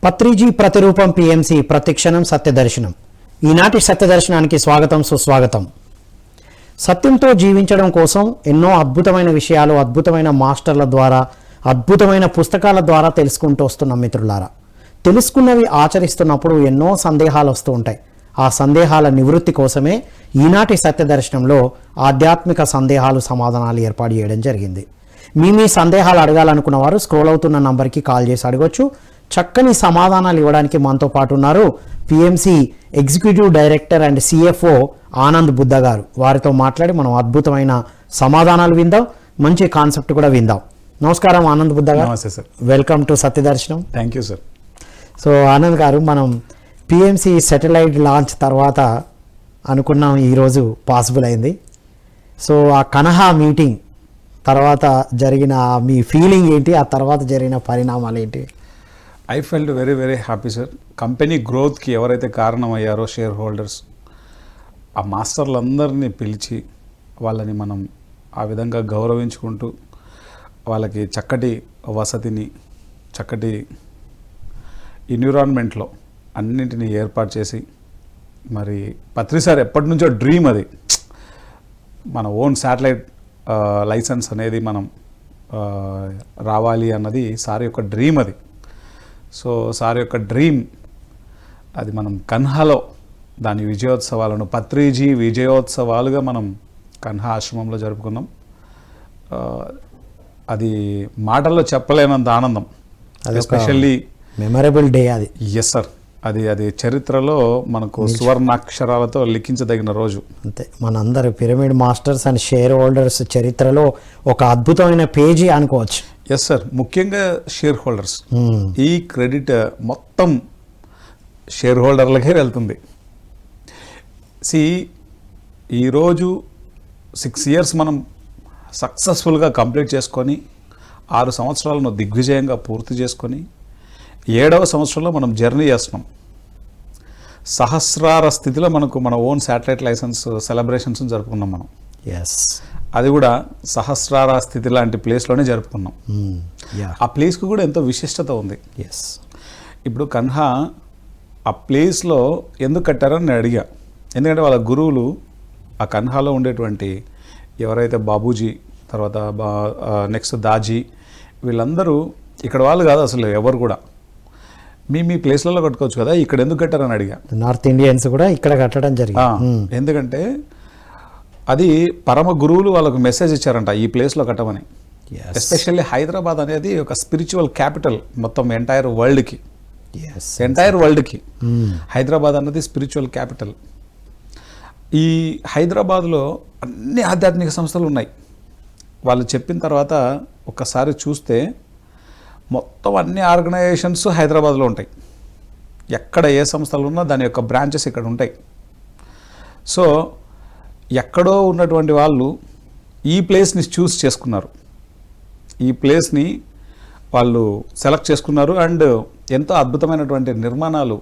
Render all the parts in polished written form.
పత్రిజీ ప్రతిరూపం పిఎంసి ప్రతిక్షణం సత్యదర్శనం. ఈనాటి సత్యదర్శనానికి స్వాగతం, సుస్వాగతం. సత్యంతో జీవించడం కోసం ఎన్నో అద్భుతమైన విషయాలు అద్భుతమైన మాస్టర్ల ద్వారా, అద్భుతమైన పుస్తకాల ద్వారా తెలుసుకుంటూ వస్తున్నాం మిత్రులారా. తెలుసుకున్నవి ఆచరిస్తున్నప్పుడు ఎన్నో సందేహాలు వస్తూ ఉంటాయి. ఆ సందేహాల నివృత్తి కోసమే ఈనాటి సత్యదర్శనంలో ఆధ్యాత్మిక సందేహాలు సమాధానాలు ఏర్పాటు చేయడం జరిగింది. మీ సందేహాలు అడగాలనుకున్న వారు స్క్రోల్ అవుతున్న నంబర్కి కాల్ చేసి అడగొచ్చు. చక్కని సమాధానాలు ఇవ్వడానికి మనతో పాటు ఉన్నారు PMC executive director and CFO Anand Buddha గారు. వారితో మాట్లాడి మనం అద్భుతమైన సమాధానాలు విందాం, మంచి కాన్సెప్ట్ కూడా విందాం. నమస్కారం ఆనంద్ బుద్ధ గారు. నమస్తే sir. Welcome to Satyadarshanam. Thank you sir. So Anand గారు, మనం పిఎంసి శాటిలైట్ లాంచ్ తర్వాత అనుకున్నాం, ఈరోజు పాసిబుల్ అయింది. సో ఆ కనహా మీటింగ్ తర్వాత జరిగిన మీ ఫీలింగ్ ఏంటి, ఆ తర్వాత జరిగిన పరిణామాలు ఏంటి? I felt very very happy sir. Company గ్రోత్కి ఎవరైతే కారణమయ్యారో షేర్ హోల్డర్స్, ఆ మాస్టర్లందరినీ పిలిచి వాళ్ళని మనం ఆ విధంగా గౌరవించుకుంటూ వాళ్ళకి చక్కటి వసతిని, చక్కటి ఎన్విరాన్మెంట్లో అన్నింటినీ ఏర్పాటు చేసి, మరి పత్రి సార్ ఎప్పటి నుంచో డ్రీమ్ అది, మన ఓన్ శాటిలైట్ లైసెన్స్ అనేది మనం రావాలి అన్నది సార్ యొక్క డ్రీమ్ అది. సో సార్ యొక్క డ్రీమ్ అది మనం కన్హాలో దాని విజయోత్సవాలను పత్రిజీ విజయోత్సవాలుగా మనం కన్హా ఆశ్రమంలో జరుపుకున్నాం. అది మాటల్లో చెప్పలేనంత ఆనందం. ఎస్పెషల్లీ మెమరబుల్ డే అది. Yes sir. అది చరిత్రలో మనకు సువర్ణాక్షరాలతో లిఖించదగిన రోజు. అంతే, మనందరూ pyramid masters and shareholders చరిత్రలో ఒక అద్భుతమైన పేజీ అనుకోవచ్చు. Yes sir. ముఖ్యంగా షేర్ హోల్డర్స్, ఈ క్రెడిట్ మొత్తం షేర్ హోల్డర్లకే వెళ్తుంది. ఈరోజు 6 years మనం సక్సెస్ఫుల్గా కంప్లీట్ చేసుకొని 6 సంవత్సరాలను దిగ్విజయంగా పూర్తి చేసుకొని 7వ సంవత్సరంలో మనం జర్నీ చేస్తున్నాం. సహస్రార స్థితిలో మన ఓన్ శాటిలైట్ లైసెన్స్ సెలబ్రేషన్స్ జరుపుకున్నాం మనం. ఎస్, అది కూడా సహస్రార స్థితి లాంటి ప్లేస్లోనే జరుపుకున్నాం. ఆ ప్లేస్కి కూడా ఎంతో విశిష్టత ఉంది. ఎస్, ఇప్పుడు కన్హా ఆ ప్లేస్లో ఎందుకు కట్టారని నేను అడిగా. ఎందుకంటే వాళ్ళ గురువులు ఆ కన్హాలో ఉండేటువంటి ఎవరైతే బాబూజీ, తర్వాత నెక్స్ట్ దాజీ, వీళ్ళందరూ ఇక్కడ వాళ్ళు కాదు అసలు ఎవరు కూడా. మీ ప్లేస్లలో కట్టుకోవచ్చు కదా, ఇక్కడ ఎందుకు కట్టారని అడిగా. నార్త్ ఇండియన్స్ కూడా ఇక్కడ కట్టడం జరిగింది. ఎందుకంటే అది పరమ గురువులు వాళ్ళకు మెసేజ్ ఇచ్చారంట, ఈ ప్లేస్లో కట్టమని. ఎస్పెషల్లీ హైదరాబాద్ అనేది ఒక స్పిరిచువల్ క్యాపిటల్ మొత్తం ఎంటైర్ వరల్డ్కి. హైదరాబాద్ అన్నది స్పిరిచువల్ క్యాపిటల్. ఈ హైదరాబాద్లో అన్ని ఆధ్యాత్మిక సంస్థలు ఉన్నాయి. వాళ్ళు చెప్పిన తర్వాత ఒక్కసారి చూస్తే మొత్తం అన్ని ఆర్గనైజేషన్స్ హైదరాబాద్లో ఉంటాయి. ఎక్కడ ఏ సంస్థలు ఉన్నా దాని యొక్క బ్రాంచెస్ ఇక్కడ ఉంటాయి. సో ఎక్కడో ఉన్నటువంటి వాళ్ళు ఈ ప్లేస్ని చూస్ చేసుకున్నారు. ఈ ప్లేస్ని వాళ్ళు సెలెక్ట్ చేసుకున్నారు. అండ్ ఎంతో అద్భుతమైనటువంటి నిర్మాణాలు,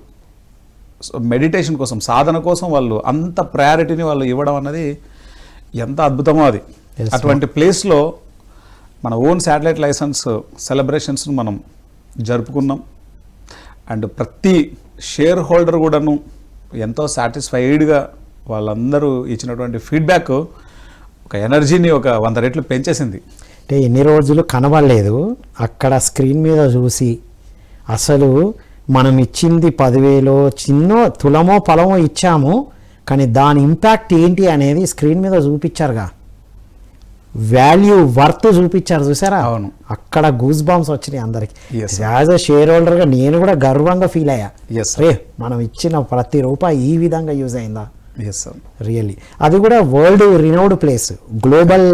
మెడిటేషన్ కోసం, సాధన కోసం వాళ్ళు అంత ప్రయారిటీని వాళ్ళు ఇవ్వడం అన్నది ఎంత అద్భుతమో అది. అటువంటి ప్లేస్లో మన ఓన్ శాటిలైట్ లైసెన్స్ సెలబ్రేషన్స్ను మనం జరుపుకున్నాం. అండ్ ప్రతి షేర్ హోల్డర్ కూడాను ఎంతో సాటిస్ఫైడ్గా వాళ్ళందరూ ఇచ్చినటువంటి ఫీడ్బ్యాక్ ఒక ఎనర్జీని ఒక 100 రెట్లు పెంచేసింది. అంటే ఎన్ని రోజులు కనబడలేదు, అక్కడ స్క్రీన్ మీద చూసి అసలు మనం ఇచ్చింది 10,000 చిన్న తులమో పొలమో ఇచ్చాము, కానీ దాని ఇంపాక్ట్ ఏంటి అనేది స్క్రీన్ మీద చూపించారుగా, వాల్యూ వర్త్ చూపించారు చూసారా. అవును, అక్కడ గూస్ బాంబ్స్ వచ్చినాయి అందరికి. యాజ్ అ షేర్ హోల్డర్గా నేను కూడా గర్వంగా ఫీల్ అయ్యా. రే, మనం ఇచ్చిన ప్రతి రూపాయి ఈ విధంగా యూజ్ అయిందా. రియల్లీ అది కూడా world renowned place, global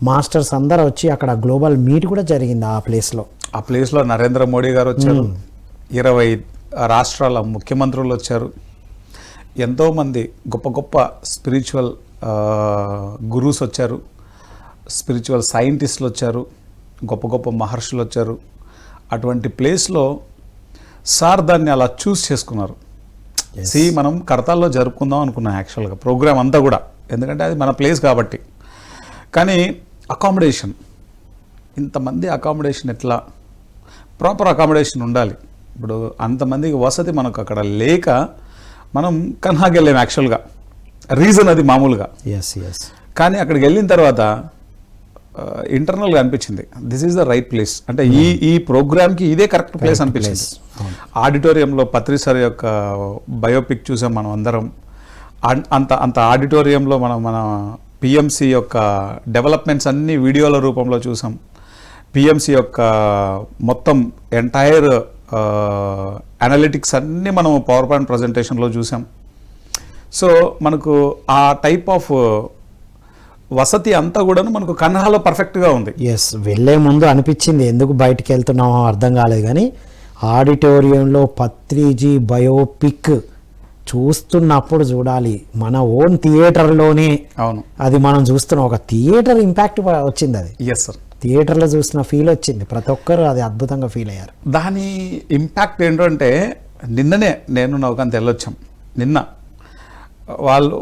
masters అందరూ వచ్చి అక్కడ గ్లోబల్ మీట్ కూడా జరిగింది ఆ ప్లేస్లో. నరేంద్ర మోడీ గారు వచ్చారు, 20 రాష్ట్రాల ముఖ్యమంత్రులు వచ్చారు, ఎంతోమంది గొప్ప గొప్ప స్పిరిచువల్ గురూస్ వచ్చారు, స్పిరిచువల్ సైంటిస్టులు వచ్చారు, గొప్ప గొప్ప మహర్షులు వచ్చారు. అటువంటి ప్లేస్లో సార్ దాన్ని అలా చూస్ చేసుకున్నారు. మనం కడతాల్లో జరుపుకుందాం అనుకున్నాం యాక్చువల్గా ప్రోగ్రామ్ అంతా కూడా, ఎందుకంటే అది మన ప్లేస్ కాబట్టి. కానీ అకామిడేషన్, ఇంతమంది అకామిడేషన్ ఎట్లా, ప్రాపర్ అకామిడేషన్ ఉండాలి. ఇప్పుడు అంతమందికి వసతి మనకు అక్కడ లేక మనం కన్హాకి వెళ్ళాము యాక్చువల్గా, రీజన్ అది మామూలుగా. Yes yes. కానీ అక్కడికి వెళ్ళిన తర్వాత ఇంటర్నల్గా అనిపించింది this is the right place, అంటే ఈ ప్రోగ్రామ్కి ఇదే కరెక్ట్ ప్లేస్ అనిపించింది. ఆడిటోరియంలో పత్రి సార్ యొక్క బయోపిక్ చూసాం మనం అందరం. అంత ఆడిటోరియంలో మన పిఎంసి యొక్క డెవలప్మెంట్స్ అన్ని వీడియోల రూపంలో చూసాం. పిఎంసి యొక్క మొత్తం ఎంటైర్ అనలిటిక్స్ అన్నీ మనం పవర్ పాయింట్ ప్రజెంటేషన్లో చూసాం. సో మనకు ఆ టైప్ ఆఫ్ వసతి అంతా కూడా మనకు కన్హాలో పర్ఫెక్ట్గా ఉంది. ఎస్, వెళ్ళే ముందు అనిపించింది ఎందుకు బయటికి వెళ్తున్నామో అర్థం కాలేదు, కానీ ఆడిటోరియంలో పత్రిజీ బయోపిక్ చూస్తున్నప్పుడు చూడాలి, మన ఓన్ థియేటర్లోనే అవును అది మనం చూస్తున్నాం. ఒక థియేటర్ ఇంపాక్ట్ వచ్చింది, అది ఎస్ సార్, థియేటర్లో చూసిన ఫీల్ వచ్చింది, ప్రతి ఒక్కరు అది అద్భుతంగా ఫీల్ అయ్యారు. దాని ఇంపాక్ట్ ఏంటంటే నిన్ననే నేను నౌకాంత్ వెళ్ళొచ్చాం. నిన్న వాళ్ళు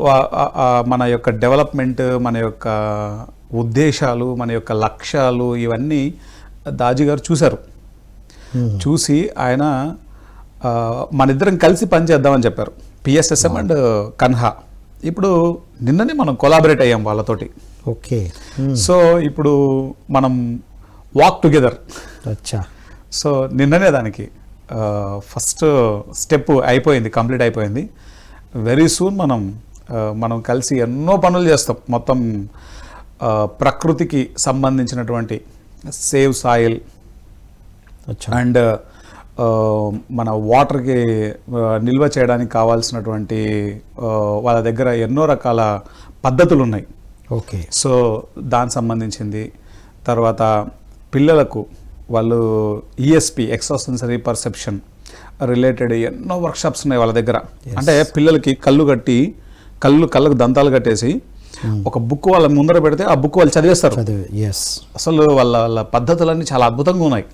మన యొక్క డెవలప్మెంట్, మన యొక్క ఉద్దేశాలు, మన యొక్క లక్ష్యాలు ఇవన్నీ దాజీ గారు చూశారు. చూసి ఆయన మన ఇద్దరం కలిసి పనిచేద్దామని చెప్పారు, పిఎస్ఎస్ఎం అండ్ కన్హా. ఇప్పుడు నిన్ననే మనం కొలాబరేట్ అయ్యాం వాళ్ళతోటి. ఓకే. సో ఇప్పుడు మనం వాక్ టుగెదర్. అచ్చా. సో నిన్ననే దానికి ఫస్ట్ స్టెప్ అయిపోయింది, కంప్లీట్ అయిపోయింది. వెరీ సూన్ మనం కలిసి ఎన్నో పనులు చేస్తాం. మొత్తం ప్రకృతికి సంబంధించినటువంటి సేవ్ సాయిల్ అండ్ మన వాటర్కి నిల్వ చేయడానికి కావాల్సినటువంటి వాళ్ళ దగ్గర ఎన్నో రకాల పద్ధతులు ఉన్నాయి. ఓకే. సో దానికి సంబంధించింది. తర్వాత పిల్లలకు వాళ్ళు ESP extra sensory perception related ఎన్నో వర్క్షాప్స్ ఉన్నాయి వాళ్ళ దగ్గర. అంటే పిల్లలకి కళ్ళకు దంతాలు కట్టేసి ఒక బుక్ వాళ్ళ ముందర పెడితే ఆ బుక్ వాళ్ళు చదివేస్తారు. అసలు వాళ్ళ పద్ధతులన్నీ చాలా అద్భుతంగా ఉన్నాయి.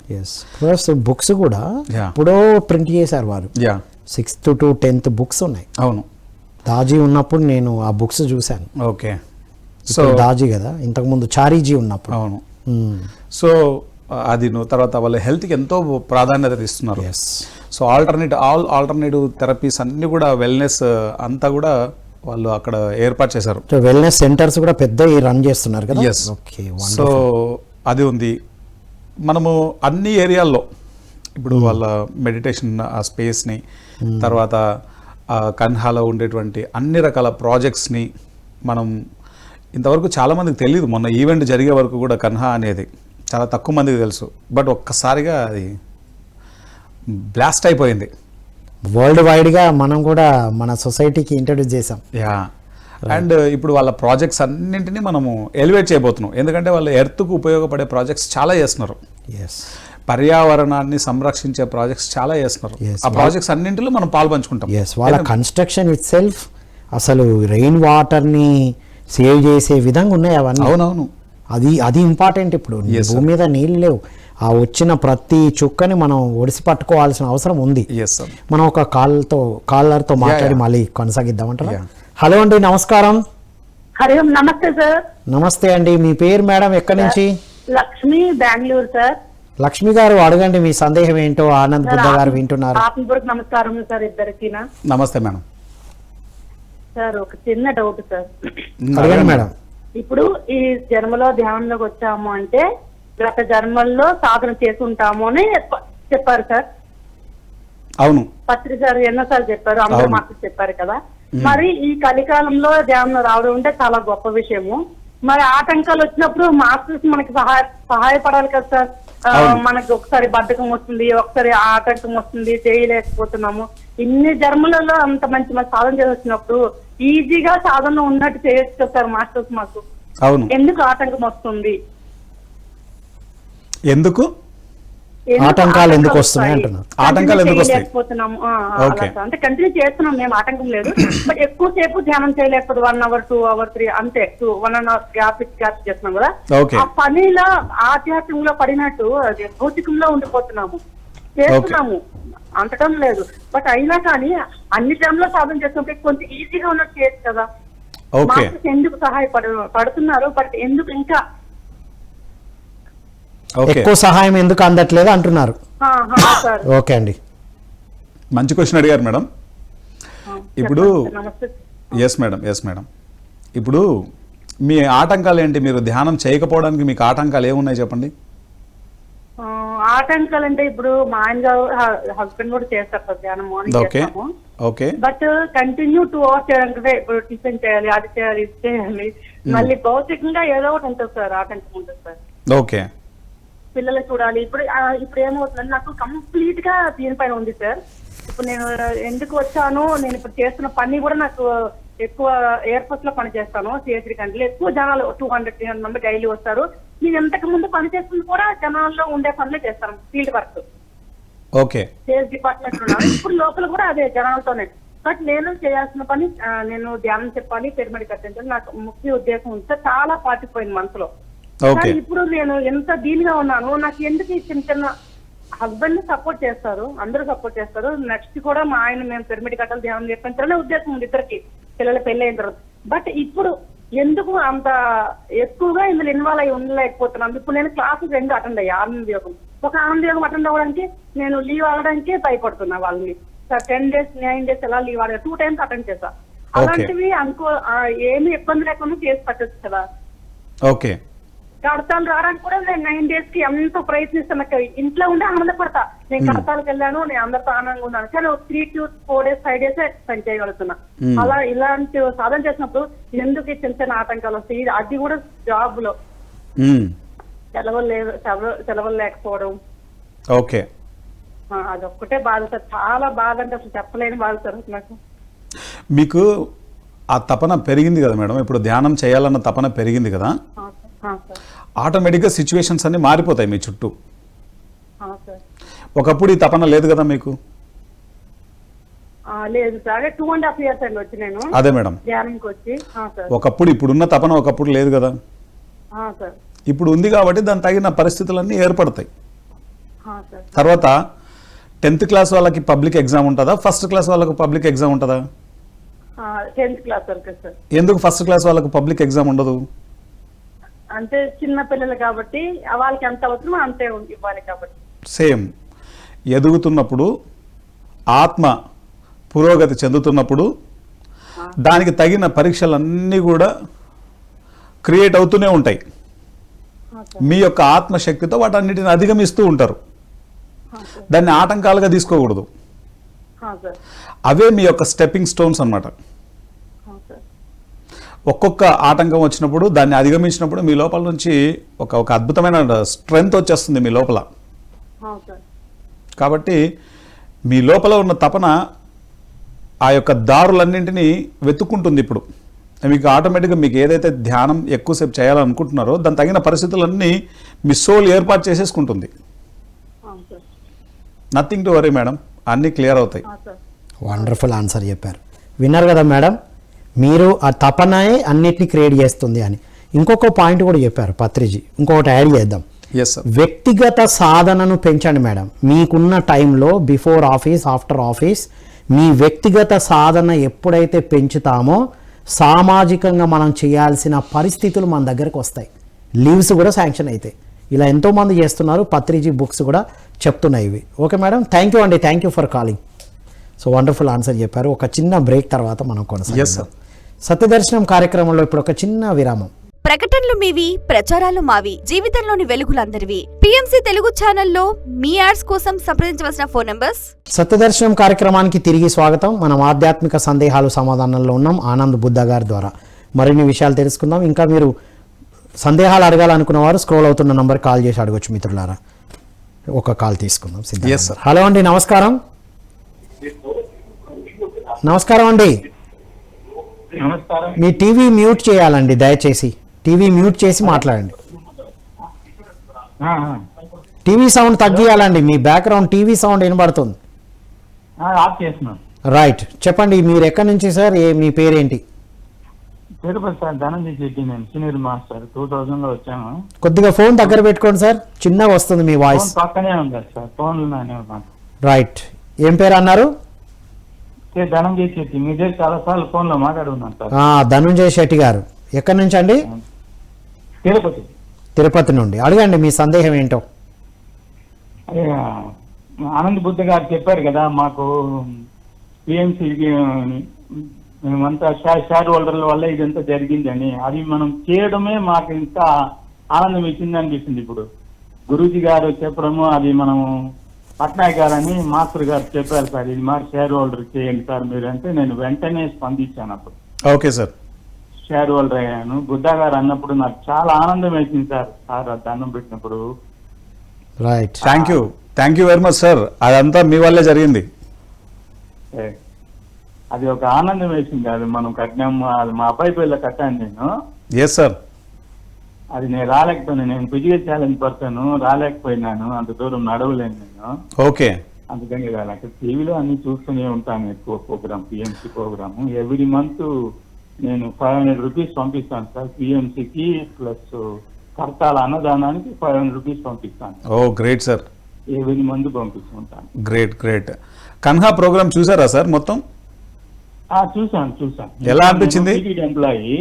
ప్లస్ బుక్స్ కూడా ఎప్పుడో ప్రింట్ చేశారు వారు. 6th to 10th బుక్స్ ఉన్నాయి. అవును, దాజీ ఉన్నప్పుడు నేను ఆ బుక్స్ చూశాను. ఓకే. సో దాజీ కదా, ఇంతకుముందు చారీజీ ఉన్నప్పుడు. అవును. సో అది తర్వాత వాళ్ళ హెల్త్కి ఎంతో ప్రాధాన్యత ఇస్తున్నారు. సో ఆల్టర్నేటివ్ థెరపీస్ అన్నీ కూడా వెల్నెస్ అంతా కూడా వాళ్ళు అక్కడ ఏర్పాటు చేశారు. వెల్నెస్ సెంటర్స్ కూడా పెద్ద రన్ చేస్తున్నారు కదా. ఓకే. సో అది ఉంది. మనము అన్ని ఏరియాల్లో ఇప్పుడు వాళ్ళ మెడిటేషన్ ఆ స్పేస్ని, తర్వాత కన్హాలో ఉండేటువంటి అన్ని రకాల ప్రాజెక్ట్స్ని మనం ఇంతవరకు చాలామందికి తెలియదు. మొన్న ఈవెంట్ జరిగే వరకు కూడా కన్హా అనేది చాలా తక్కువ మందికి తెలుసు. బట్ ఒక్కసారిగా అది బ్లాస్ట్ అయిపోయింది. వరల్డ్ వైడ్గా మనం కూడా మన సొసైటీకి ఇంట్రడ్యూస్ చేసాం. అండ్ ఇప్పుడు వాళ్ళ ప్రాజెక్ట్స్ అన్నింటినీ మనము ఎలివేట్ చేయబోతున్నాం. ఎందుకంటే వాళ్ళు ఎర్త్కు ఉపయోగపడే ప్రాజెక్ట్స్ చాలా చేస్తున్నారు. పర్యావరణాన్ని సంరక్షించే ప్రాజెక్ట్స్ చాలా చేస్తున్నారు. ఆ ప్రాజెక్ట్స్ అన్నింటిలో మనం పాల్పంచుకుంటాం. వాళ్ళ కన్స్ట్రక్షన్ ఇట్ సెల్ఫ్ అసలు రెయిన్ వాటర్ని సేవ్ చేసే విధంగా ఉన్నాయి అవన్నీ. అవునవును, అది ఇంపార్టెంట్. ఇప్పుడు భూమి మీద నీళ్ళు లేవు, ఆ వచ్చిన ప్రతి చుక్కని మనం ఒడిసి పట్టుకోవాల్సిన అవసరం ఉంది. మనం ఒక కాలర్తో మాట్లాడి మళ్ళీ కొనసాగిద్దామంటారా? హలో అండి, నమస్కారం. హరి ఓం. నమస్తే సార్. నమస్తే అండి, మీ పేరు మేడం, ఎక్కడి నుంచి? లక్ష్మి, బెంగళూరు సార్. లక్ష్మి గారు అడగండి మీ సందేహం ఏంటో. ఆనంద్ బుద్ధ గారు వింటున్నారు. నమస్కారం సార్ ఇద్దరికి. నమస్తే మేడం. సార్ ఒక చిన్న డౌట్ సార్. అడగండి మేడం. ఇప్పుడు ఈ జన్మలో ధ్యానంలోకి వచ్చాము అంటే గత జన్మల్లో సాధన చేసుకుంటాము అని చెప్పారు సార్. అవును, పత్రి సార్ ఎన్నోసార్లు చెప్పారు, అందరూ మాకు చెప్పారు కదా. మరి ఈ కలికాలంలో ధ్యానం రావడం అంటే చాలా గొప్ప విషయము. మరి ఆటంకాలు వచ్చినప్పుడు మాస్టర్స్ మనకి సహాయపడాలి కదా సార్. మనకి ఒకసారి బద్ధకం వస్తుంది, ఒకసారి ఆటంకం వస్తుంది, చేయలేకపోతున్నాము. ఇన్ని జన్మలలో అంత మంచి సాధన చేసి వచ్చినప్పుడు ఈజీగా సాధన ఉన్నట్టు చేయొచ్చు కదా సార్ మాస్టర్స్ మాకు. అవును, ఎందుకు ఆటంకం వస్తుంది? ఎందుకు ఆటంకాలు ఎందుకు వస్తున్నాయి అంటున్నారు. ఆటంకాలు ఎందుకు వస్తాయి? అంటే కంటిన్యూ చేస్తున్నాం మేము, ఆటంకం లేదు. బట్ ఎక్కువసేపు ధ్యానం చేయలేకపోతే 1 hour 2 hours 3 అంతే 1.5 hours గ్యాప్ చేస్తున్నాం కదా. ఆ పనిలో ఆధ్యాత్మికంలో పడినట్టు అది భౌతికంలో ఉండిపోతున్నాము, చేస్తున్నాము, అంటడం లేదు. బట్ అయినా కానీ అన్ని టైంలో సాధన చేస్తుంటే కొంచెం ఈజీగా ఉన్నట్టు చేయొచ్చు కదా. ఎందుకు సహాయపడుతున్నారు, బట్ ఎందుకు ఇంకా ఎక్కువ సహాయం ఎందుకు అందట్లేదు అంటున్నారు. ఓకే అండి, మంచి క్వశ్చన్ అడిగారు మేడం. ఇప్పుడు నమస్తే. ఎస్ మేడం ఇప్పుడు మీ ఆటంకాలు ఏంటి? మీరు ధ్యానం చేయకపోవడానికి మీకు ఆటంకాలు ఏమున్నాయి చెప్పండి. ఆటంకాలు అంటే ఇప్పుడు మా ఆయన హస్బెండ్ కూడా చేస్తారు సార్ ధ్యానం, మార్నింగ్ ఓకే చేస్తాము. ఓకే బట్ కంటిన్యూ 2 hours చేయాలంటే ఇప్పుడు టిఫిన్ చేయాలి, అది చేయాలి, ఇది చేయాలి, మళ్ళీ భౌతికంగా ఏదో ఒకటి ఉంటుంది సార్, ఆటంకం ఉంటుంది సార్. ఓకే పిల్లలు చూడాలి. ఇప్పుడు ఏమవుతుందంటే నాకు కంప్లీట్ గా దీనిపైన ఉంది సార్. ఇప్పుడు నేను ఎందుకు వచ్చాను, నేను ఇప్పుడు చేస్తున్న పని కూడా నాకు ఎక్కువ ఎయిర్పోర్ట్ లో పని చేస్తాను, సిహెచ్డి కంట్రీలో ఎక్కువ జనాలు 200-300 మంది డైలీ వస్తారు. నేను ఎంతకు ముందు పని చేస్తుంది కూడా జనాల్లో ఉండే పనులే చేస్తాను, field work, okay sales department ఉన్నాను. ఇప్పుడు లోపల కూడా అదే జనాలతోనే. బట్ నేను చేయాల్సిన పని నేను ధ్యానం చెప్పాలి, పిరమిడ్ కట్టించాలి, నాకు ముఖ్య ఉద్దేశం ఉంది సార్. చాలా పాటిపోయింది మనసులో. కానీ ఇప్పుడు నేను ఎంత దీనిగా ఉన్నాను, నాకు ఎందుకు ఈ చిన్న చిన్న హస్బెండ్ సపోర్ట్ చేస్తారు, అందరూ సపోర్ట్ చేస్తారు. నెక్స్ట్ కూడా మా ఆయన మేము పిరమిడ్ కట్టాలి, ధ్యానం చెప్పించాలనే ఉద్దేశం ఉంది ఇద్దరికి, పిల్లల పెళ్లి అయిన తర్వాత. బట్ ఇప్పుడు ఎందుకు అంత ఎక్కువగా ఇందులో ఇన్వాల్వ్ అయ్యి ఉండలేకపోతున్నాను. ఇప్పుడు నేను క్లాసెస్ 2 అటెండ్ అయ్యా, ఆనంద యోగం. ఒక ఆనంద యోగం అటెండ్ అవ్వడానికి నేను లీవ్ అవ్వడానికే భయపడుతున్నా వాళ్ళని. 10 days 9 days ఎలా లీవ్ అవ్వలేదు, 2 times అటెండ్ చేశా. అలాంటివి ఏమి ఇబ్బంది లేకుండా చేసి పట్టచ్చు కదా. ఓకే కడతాలు రావడానికి కూడా నేను 9 days కి ఎంతో ప్రయత్నిస్తాను. ఇంట్లో ఉండే ఆనందపడతా, నేను కడతాలకు వెళ్ళాను, నేను అందరితో ఆనందంగా ఉన్నాను. కానీ 3 to 4 days 5 days స్పెండ్ చేయగలుగుతున్నా. అలా ఇలాంటి సాధన చేసినప్పుడు ఎందుకు చిన్న చిన్న ఆటంకాలు వస్తాయి. అది కూడా జాబ్ లో సెలవులు లేకపోవడం. ఓకే అదొక్కటే బాధ సార్, చాలా బాధ అంటే అసలు చెప్పలేని బాధ సార్ నాకు. మీకు ఆ తపన పెరిగింది కదా మేడం, ఇప్పుడు ధ్యానం చేయాలన్న తపన పెరిగింది కదా, ఆటోమేటిక్గా సిచ్యువేషన్స్ అన్ని మారిపోతాయి మీ చుట్టూ. ఒకప్పుడు ఈ తపన లేదు కదా మీకు? లేదు సార్, 2.5 years అండి వచ్చి నేను. అదే మేడం, ధ్యానంకి వచ్చి. ఒకప్పుడు ఇప్పుడున్న తపన ఒకప్పుడు లేదు కదా. ఇప్పుడు ఉంది కాబట్టి దాని తగిన పరిస్థితులన్నీ ఏర్పడతాయి. తర్వాత 10th class వాళ్ళకి పబ్లిక్ ఎగ్జామ్ ఉంటుందా, ఫస్ట్ క్లాస్ వాళ్ళకి పబ్లిక్ ఎగ్జామ్ ఉంటుందా? 10th class వరకు సార్. ఎందుకు ఫస్ట్ క్లాస్ వాళ్ళకి పబ్లిక్ ఎగ్జామ్ ఉండదు? అంటే చిన్న పిల్లలు కాబట్టి వాళ్ళకి ఎంత అవసరమో అంతే ఇవ్వాలి కాబట్టి. సేమ్ ఎదుగుతున్నప్పుడు, ఆత్మ పురోగతి చెందుతున్నప్పుడు దానికి తగిన పరీక్షలన్నీ కూడా క్రియేట్ అవుతూనే ఉంటాయి. మీ యొక్క ఆత్మశక్తితో వాటన్నిటిని అధిగమిస్తూ ఉంటారు. దాన్ని ఆటంకాలుగా తీసుకోకూడదు. అవే మీ యొక్క స్టెప్పింగ్ స్టోన్స్ అన్నమాట. ఒక్కొక్క ఆటంకం వచ్చినప్పుడు దాన్ని అధిగమించినప్పుడు మీ లోపల నుంచి ఒక అద్భుతమైన స్ట్రెంగ్త్ వచ్చేస్తుంది మీ లోపల. కాబట్టి మీ లోపల ఉన్న తపన ఆ యొక్క దారులన్నింటినీ వెతుక్కుంటుంది. ఇప్పుడు మీకు ఆటోమేటిక్గా మీకు ఏదైతే ధ్యానం ఎక్కువసేపు చేయాలనుకుంటున్నారో దాని తగిన పరిస్థితులన్నీ మీ సోల్ ఏర్పాటు చేసేసుకుంటుంది. నథింగ్ టు వరీ మేడం, అన్నీ క్లియర్ అవుతాయి. వండర్ఫుల్ ఆన్సర్ చెప్పారు. విన్నారు కదా మేడం, మీరు ఆ తపనే అన్నిటినీ క్రియేట్ చేస్తుంది అని. ఇంకొక పాయింట్ కూడా చెప్పారు పత్రిజీ, ఇంకొకటి యాడ్ చేద్దాం. వ్యక్తిగత సాధనను పెంచండి మేడం. మీకున్న టైంలో బిఫోర్ ఆఫీస్, ఆఫ్టర్ ఆఫీస్, మీ వ్యక్తిగత సాధన ఎప్పుడైతే పెంచుతామో సామాజికంగా మనం చేయాల్సిన పరిస్థితులు మన దగ్గరకు వస్తాయి. లీవ్స్ కూడా శాంక్షన్ అవుతాయి. ఇలా ఎంతోమంది చేస్తున్నారు, పత్రిజీ బుక్స్ కూడా చెప్తున్నాయి ఇవి. ఓకే మేడం, థ్యాంక్ యూ అండి, thank you for calling. So wonderful answer చెప్పారు. ఒక చిన్న బ్రేక్ తర్వాత మనం కొనసాగిస్తాం. సత్యదర్శనం కార్యక్రమంలో ఇప్పుడు ఒక చిన్న విరామం. ప్రకటనలు మీవి, ప్రచారాలు మావి, జీవితంలోని వెలుగులందరివి. పిఎంసి తెలుగు ఛానల్లో మీ యాడ్స్ కోసం సంప్రదించవలసిన ఫోన్ నంబర్స్. సత్యదర్శనం కార్యక్రమానికి తిరిగి స్వాగతం. మనం ఆధ్యాత్మిక సందేహాలు సమాధానంలో ఉన్నాం ఆనంద్ బుద్ధ గారి ద్వారా. మరిన్ని విషయాలు తెలుసుకుందాం. ఇంకా మీరు సందేహాలు అడగాలనుకున్న వారు స్క్రోల్ అవుతున్న నంబర్ కాల్ చేసి అడగొచ్చు మిత్రులారా. ఒక కాల్ తీసుకుందాం. హలో అండి, నమస్కారం. నమస్కారం అండి. మీ టీవీ మ్యూట్ చేయాలండి దయచేసి. టీవీ మ్యూట్ చేసి మాట్లాడండి. టీవీ సౌండ్ తగ్గియాలండి. మీ బ్యాక్గ్రౌండ్ టీవీ సౌండ్ వినబడుతుంది. రైట్, చెప్పండి. మీరు ఎక్కడి నుంచి సార్? మీ పేరేంటి? తిరుపతి సార్, ధనంజయ శెట్టి. నేను సీనియర్ మాస్టర్ 2000 లో వచ్చాను. కొద్దిగా ఫోన్ దగ్గర పెట్టుకోండి సార్, చిన్నగా వస్తుంది మీ వాయిస్. పక్కనే ఉంది సార్, ఫోన్. రైట్, ఏం పేరు అన్నారు? ధనంజయ శెట్టి. మీ దగ్గర చాలా సార్లు ఫోన్ లో మాట్లాడున్నాను సార్. ధనంజయ శెట్టి గారు ఎక్కడి నుంచి అండి? తిరుపతి. తిరుపతి నుండి. అడగండి మీ సందేహం ఏంటో. ఆనంద్ బుద్ధ గారు చెప్పారు కదా మాకు పిఎంసీకి మేమంతా షేర్ హోల్డర్ల వల్ల ఇదంతా జరిగిందని. అది మనం చేయడమే మాకు ఇంకా ఆనందం ఇచ్చింది అనిపిస్తుంది. ఇప్పుడు గురూజీ గారు చెప్పడము, అది మనము పట్నాయక్ గారు అని మాస్టర్ గారు చెప్పారు సార్, ఇది మరి షేర్ హోల్డర్ చేయండి సార్ మీరు అంటే, నేను వెంటనే స్పందించాను. అప్పుడు ఓకే సార్, షేర్ హోల్డర్ అయ్యాను. బుద్ధా గారు అన్నప్పుడు నాకు చాలా ఆనందం వేసింది సార్. సార్ దండం పెట్టినప్పుడు. Right. Thank you very much sir. అదంతా మీ వల్లే జరిగింది. అది ఒక ఆనందం వేసింది. అది మనం కట్టినాము, అది మా అబ్బాయి పిల్ల కట్టాను నేను. Yes sir. అది నేను రాలేకపోయినా, నేను ఫిజికల్ ఛాలెంజ్ పర్సన్, రాలేకపోయినాను, అంత దూరం నడవలేను నేను. ఓకే. అందుకని రాలేక టీవీలో అన్ని చూస్తూనే ఉంటాను. ఎక్కువ program, PMC program every month నేను 500 రూపీస్ పంపిస్తాను సార్ పిఎంసీకి, ప్లస్ కర్తాల అన్నదానానికి 500 రూపీస్ పంపిస్తాను. Oh great sir. Every month పంపిస్తుంటాను. గ్రేట్. కన్హా ప్రోగ్రామ్ చూసారా సార్ మొత్తం? చూసాను. ఎలా అనిపించింది? ఎంప్లాయీ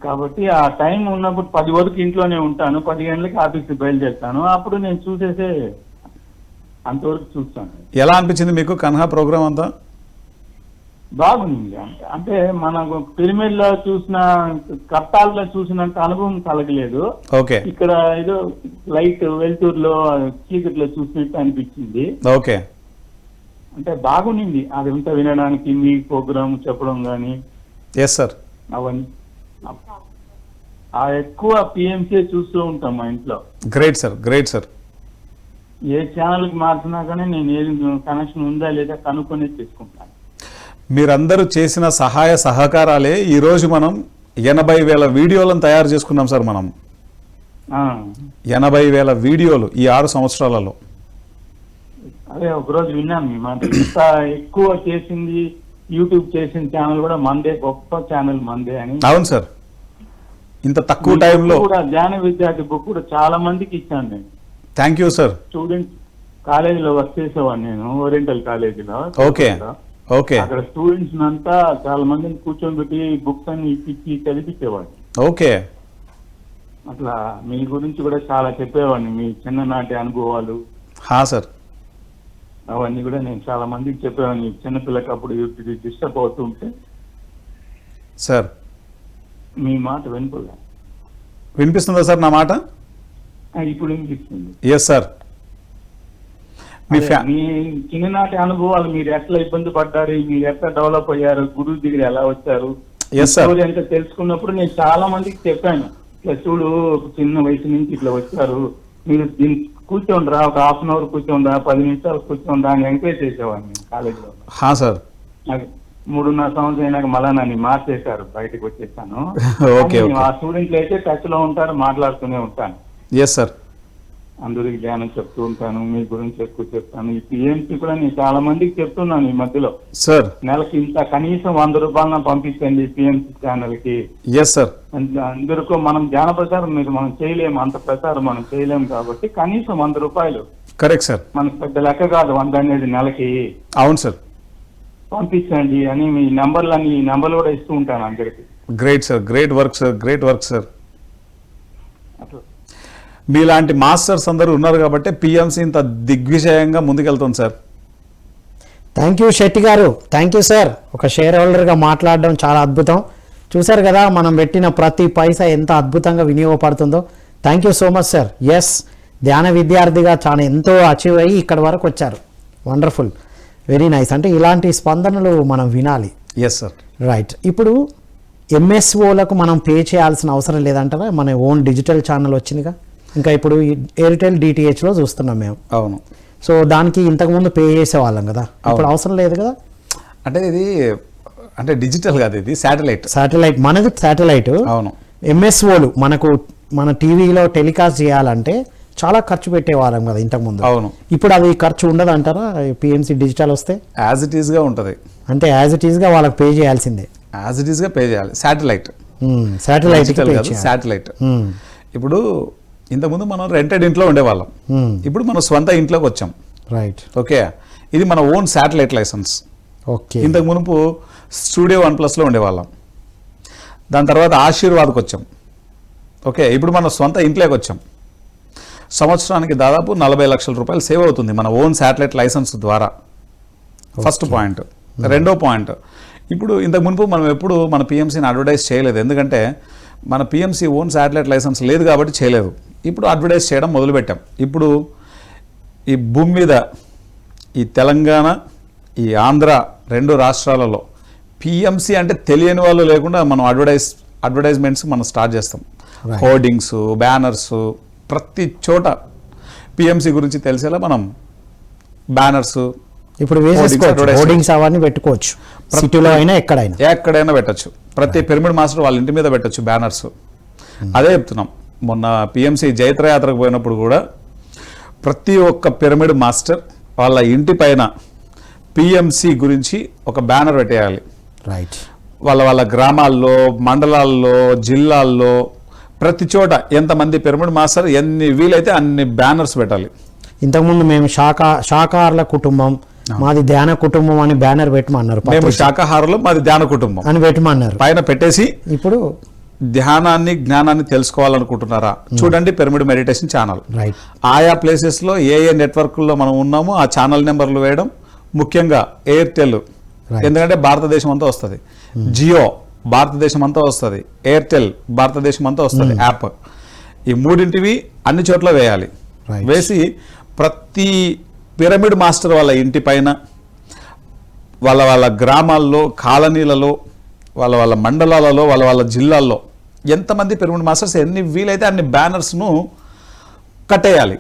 కాబట్టి ఆ టైం ఉన్నప్పుడు 10 వరకు ఇంట్లోనే ఉంటాను, 10 గంటలకి ఆఫీస్కి బయలుదేరుతాను. అప్పుడు నేను చూసేసే అంతవరకు చూస్తాను. ఎలా అనిపించింది మీకు కన్హా ప్రోగ్రామ్ అంతా? బాగుంది. అంటే మనకు పిరమిడ్లో చూసిన, కర్తాల్లో చూసినంత అనుభవం కలగలేదు. ఓకే. ఇక్కడ ఏదో లైట్ వెలుతురులో చీకట్లో చూసినట్టు అనిపించింది. ఓకే. అంటే బాగుంది అదంతా వినడానికి, మీ ప్రోగ్రామ్ చెప్పడం కానీ. Yes sir. అవన్నీ ఎక్కువ పిఎంసీ చూస్తూ ఉంటాం మా ఇంట్లో. Great sir. ఏ ఛానల్కి మార్చినా కానీ నేను ఏది కనెక్షన్ ఉందా లేదా కనుక్కొని చేసుకుంటాను. మీరందరూ చేసిన సహాయ సహకారాలే ఈరోజు మనం 80,000 వీడియోలను తయారు చేసుకున్నాం సార్. మనం 80,000 వీడియోలు ఈ 6 సంవత్సరాలలో. అదే ఒకరోజు విన్నాను మీ మాట. ఇంత ఎక్కువ చేసింది యూట్యూబ్ చేసిన ఛానల్ కూడా మందే, గొప్ప ఛానల్ మందే అని. అవును సార్. ఇంత తక్కువ టైంలో కూడా ధ్యాన విద్యార్థి బుక్ కూడా చాలా మందికి ఇచ్చాను నేను. Thank you sir. స్టూడెంట్స్ కాలేజీలో వర్క్ చేసేవాడిని నేను, ఓరియంటల్ కాలేజీలో. ఓకే. అక్కడ స్టూడెంట్స్ అంతా చాలా మందిని కూర్చోబెట్టి బుక్స్ అన్ని ఇప్పించి చదివించేవాడిని. ఓకే. అట్లా మీ గురించి కూడా చాలా చెప్పేవాడిని, మీ చిన్ననాటి అనుభవాలు. సార్. అవన్నీ కూడా నేను చాలా మందికి చెప్పేవాడిని. చిన్నపిల్లకి అప్పుడు డిస్టర్బ్ అవుతూ ఉంటే సార్ మీ మాట వినిపోలే. వినిపిస్తుందా సార్ నా మాట? ఇప్పుడు వినిపిస్తుంది. Yes sir. మీ చిన్ననాటి అనుభవాలు, మీరు ఎట్లా ఇబ్బంది పడ్డారు, మీరు ఎట్లా డెవలప్ అయ్యారు, గురువు దగ్గర ఎలా వచ్చారు, ఎంత తెలుసుకున్నప్పుడు నేను చాలా మందికి చెప్పాను. ఇట్లా చూడు, చిన్న వయసు నుంచి ఇట్లా వచ్చారు, మీరు దీన్ని కూర్చోండిరా, ఒక హాఫ్ అన్ అవర్ కూర్చోండిరా, 10 నిమిషాలు కూర్చోండిరా అని ఎంకరేజ్ చేసేవాడిని కాలేజీలో. సార్. 3.5 సంవత్సరం అయినాక మళ్ళా నన్ను మార్చేశారు, బయటకు వచ్చేసాను. ఆ స్టూడెంట్లు అయితే టచ్ లో ఉంటారు, మాట్లాడుతూనే ఉంటాను. Yes sir. అందరికి ధ్యానం చెప్తూ ఉంటాను, మీ గురించి ఎక్కువ చెప్తాను. ఈ పిఎంసీ కూడా నేను చాలా మందికి చెప్తున్నాను ఈ మధ్యలో సార్. నెలకి ఇంత కనీసం 100 రూపాయలు పంపించండి పిఎంసీ ఛానల్ కి. Yes sir. అందరికీ మనం ధ్యాన ప్రచారం మనం చేయలేము, అంత ప్రచారం మనం చేయలేము కాబట్టి కనీసం 100 రూపాయలు. Correct sir. మనకు పెద్ద లెక్క కాదు 100 అనేది నెలకి. అవును సార్. పంపించండి అని మీ నంబర్లు కూడా ఇస్తూ ఉంటాను అందరికి. Great sir. Great work sir. మీలాంటి మాస్టర్స్ అందరూ ఉన్నారు కాబట్టి పిఎంసీ ఇంత దిగ్విజయంగా ముందుకెళ్తుంది సార్. థ్యాంక్ యూ శెట్టి గారు. Thank you sir. ఒక షేర్ హోల్డర్గా మాట్లాడడం చాలా అద్భుతం. చూసారు కదా మనం పెట్టిన ప్రతి పైసా ఎంత అద్భుతంగా వినియోగపడుతుందో. Thank you so much sir. Yes, ధ్యాన విద్యార్థిగా చాలా ఎంతో అచీవ్ అయ్యి ఇక్కడ వరకు వచ్చారు. Wonderful, very nice. అంటే ఇలాంటి స్పందనలు మనం వినాలి. Yes sir. రైట్. ఇప్పుడు ఎంఎస్ఓలకు మనం పే చేయాల్సిన అవసరం లేదంటారా? మన ఓన్ డిజిటల్ ఛానల్ వచ్చిందిగా. ఇంకా ఇప్పుడు ఎయిర్టెల్ డిటిహెచ్లో చూస్తున్నాం మేము. అవును. సో దానికి ఇంతకుముందు పే చేసేవాళ్ళం కదా, ఇప్పుడు అవసరం లేదు కదా. అంటే ఇది అంటే డిజిటల్ కాదు, ఇది శాటిలైట్. మనది శాటిలైట్. అవును. ఎంఎస్ఓలు మన టీవీలో టెలికాస్ట్ చేయాలంటే చాలా ఖర్చు పెట్టేవాళ్ళం కదా ఇంతకుముందు. అవును. ఇప్పుడు అది ఖర్చు ఉండదు అంటారా పిఎంసీ డిజిటల్ వస్తే? యాజ్ ఇట్ ఈస్గా ఉంటుంది. అంటే యాజ్ ఇట్ ఈస్గా వాళ్ళకి పే చేయాల్సిందే. యాజ్ ఇట్ ఈస్గా పే చేయాలి. శాటిలైట్. ఇప్పుడు ఇంతకుముందు మనం రెంటెడ్ ఇంట్లో ఉండేవాళ్ళం, ఇప్పుడు మనం స్వంత ఇంట్లోకి వచ్చాం. రైట్. ఓకే. ఇది మన ఓన్ శాటిలైట్ లైసెన్స్. ఓకే. ఇంతకు మునుపు స్టూడియో 1+లో ఉండేవాళ్ళం, దాని తర్వాత ఆశీర్వాద్కి వచ్చాం. ఓకే. ఇప్పుడు మనం స్వంత ఇంట్లోకి వచ్చాం. సంవత్సరానికి దాదాపు 40 లక్షల రూపాయలు సేవ్ అవుతుంది మన ఓన్ శాటిలైట్ లైసెన్స్ ద్వారా. First point. రెండో పాయింట్, ఇప్పుడు ఇంతకు మునుపు మనం ఎప్పుడు మన పిఎంసీని అడ్వర్టైజ్ చేయలేదు, ఎందుకంటే మన పిఎంసీ ఓన్ శాటిలైట్ లైసెన్స్ లేదు కాబట్టి చేయలేదు. ఇప్పుడు అడ్వర్టైజ్ చేయడం మొదలుపెట్టాం. ఇప్పుడు ఈ భూమి మీద ఈ తెలంగాణ, ఈ ఆంధ్ర 2 రాష్ట్రాలలో పిఎంసీ అంటే తెలియని వాళ్ళు లేకుండా మనం అడ్వర్టైజ్మెంట్స్ మనం స్టార్ట్ చేస్తాం. హోర్డింగ్స్, బ్యానర్స్, ప్రతి చోట పిఎంసీ గురించి తెలిసేలా మనం బ్యానర్స్ ఇప్పుడు హోర్డింగ్స్ అవన్నీ పెట్టుకోవచ్చు, సిటీలో అయినా ఎక్కడైనా పెట్టచ్చు. ప్రతి పిరమిడ్ మాస్టర్ వాళ్ళ ఇంటి మీద పెట్టచ్చు బ్యానర్స్. అదే చెప్తున్నాం, మొన్న పిఎంసీ జైత్రయాత్రకు పోయినప్పుడు కూడా ప్రతి ఒక్క పిరమిడ్ మాస్టర్ వాళ్ళ ఇంటి పైన పిఎంసీ గురించి ఒక బ్యానర్ పెట్టేయాలి. రైట్. వాళ్ళ గ్రామాల్లో, మండలాల్లో, జిల్లాల్లో ప్రతి చోట ఎంతమంది పిరమిడ్ మాస్టర్ ఎన్ని వీలైతే అన్ని బ్యానర్స్ పెట్టాలి. ఇంతకుముందు మేము శాకాహారుల కుటుంబం, మాది ధ్యాన కుటుంబం అని బ్యానర్ పెట్టమన్నారు. మేము శాకాహారులు, మాది ధ్యాన కుటుంబం అని పెట్టమన్నారు. పైన పెట్టేసి ఇప్పుడు ధ్యానాన్ని, జ్ఞానాన్ని తెలుసుకోవాలనుకుంటున్నారా, చూడండి పిరమిడ్ మెడిటేషన్ ఛానల్. ఆయా ప్లేసెస్ లో ఏ నెట్వర్క్లో మనం ఉన్నామో ఆ ఛానల్ నెంబర్లు వేయడం. ముఖ్యంగా ఎయిర్టెల్, ఎందుకంటే భారతదేశం అంతా వస్తుంది. జియో భారతదేశం అంతా వస్తుంది. ఎయిర్టెల్ భారతదేశం అంతా వస్తుంది యాప్. ఈ మూడింటివి అన్ని చోట్ల వేయాలి. వేసి ప్రతి పిరమిడ్ మాస్టర్ వాళ్ళ ఇంటి పైన, వాళ్ళ గ్రామాల్లో, కాలనీలలో, వాళ్ళ మండలాలలో, వాళ్ళ జిల్లాల్లో ఎంతమంది పిరమిడ్ మాస్టర్స్ ఎన్ని వీలైతే అన్ని బ్యానర్స్ను కట్టేయాలి.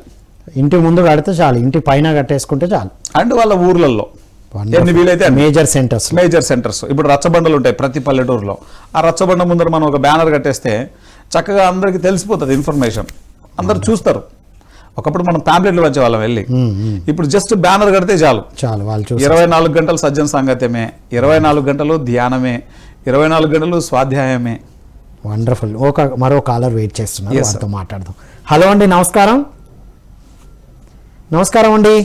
ఇంటి ముందు కడితే చాలు, ఇంటి పైన కట్టేసుకుంటే చాలు. అండ్ వాళ్ళ ఊర్లలో ఎన్ని వీలైతే మేజర్ సెంటర్స్. ఇప్పుడు రచ్చబండలు ఉంటాయి ప్రతి పల్లెటూరులో. ఆ రచ్చబండ ముందర మనం ఒక బ్యానర్ కట్టేస్తే చక్కగా అందరికి తెలిసిపోతుంది ఇన్ఫర్మేషన్, అందరు చూస్తారు. ఒకప్పుడు మనం ప్యాంప్లెట్లు వచ్చే వాళ్ళం వెళ్ళి, ఇప్పుడు జస్ట్ బ్యానర్ కడితే చాలు. 24 గంటలు సజ్జన సాంగత్యమే, 24 గంటలు ధ్యానమే, 24 గంటలు స్వాధ్యాయమే. వండర్ఫుల్. మరో కాలర్ వెయిట్ చేస్తున్నారు, వారితో మాట్లాడదాం. హలో అండి, నమస్కారం. నమస్కారం అండి.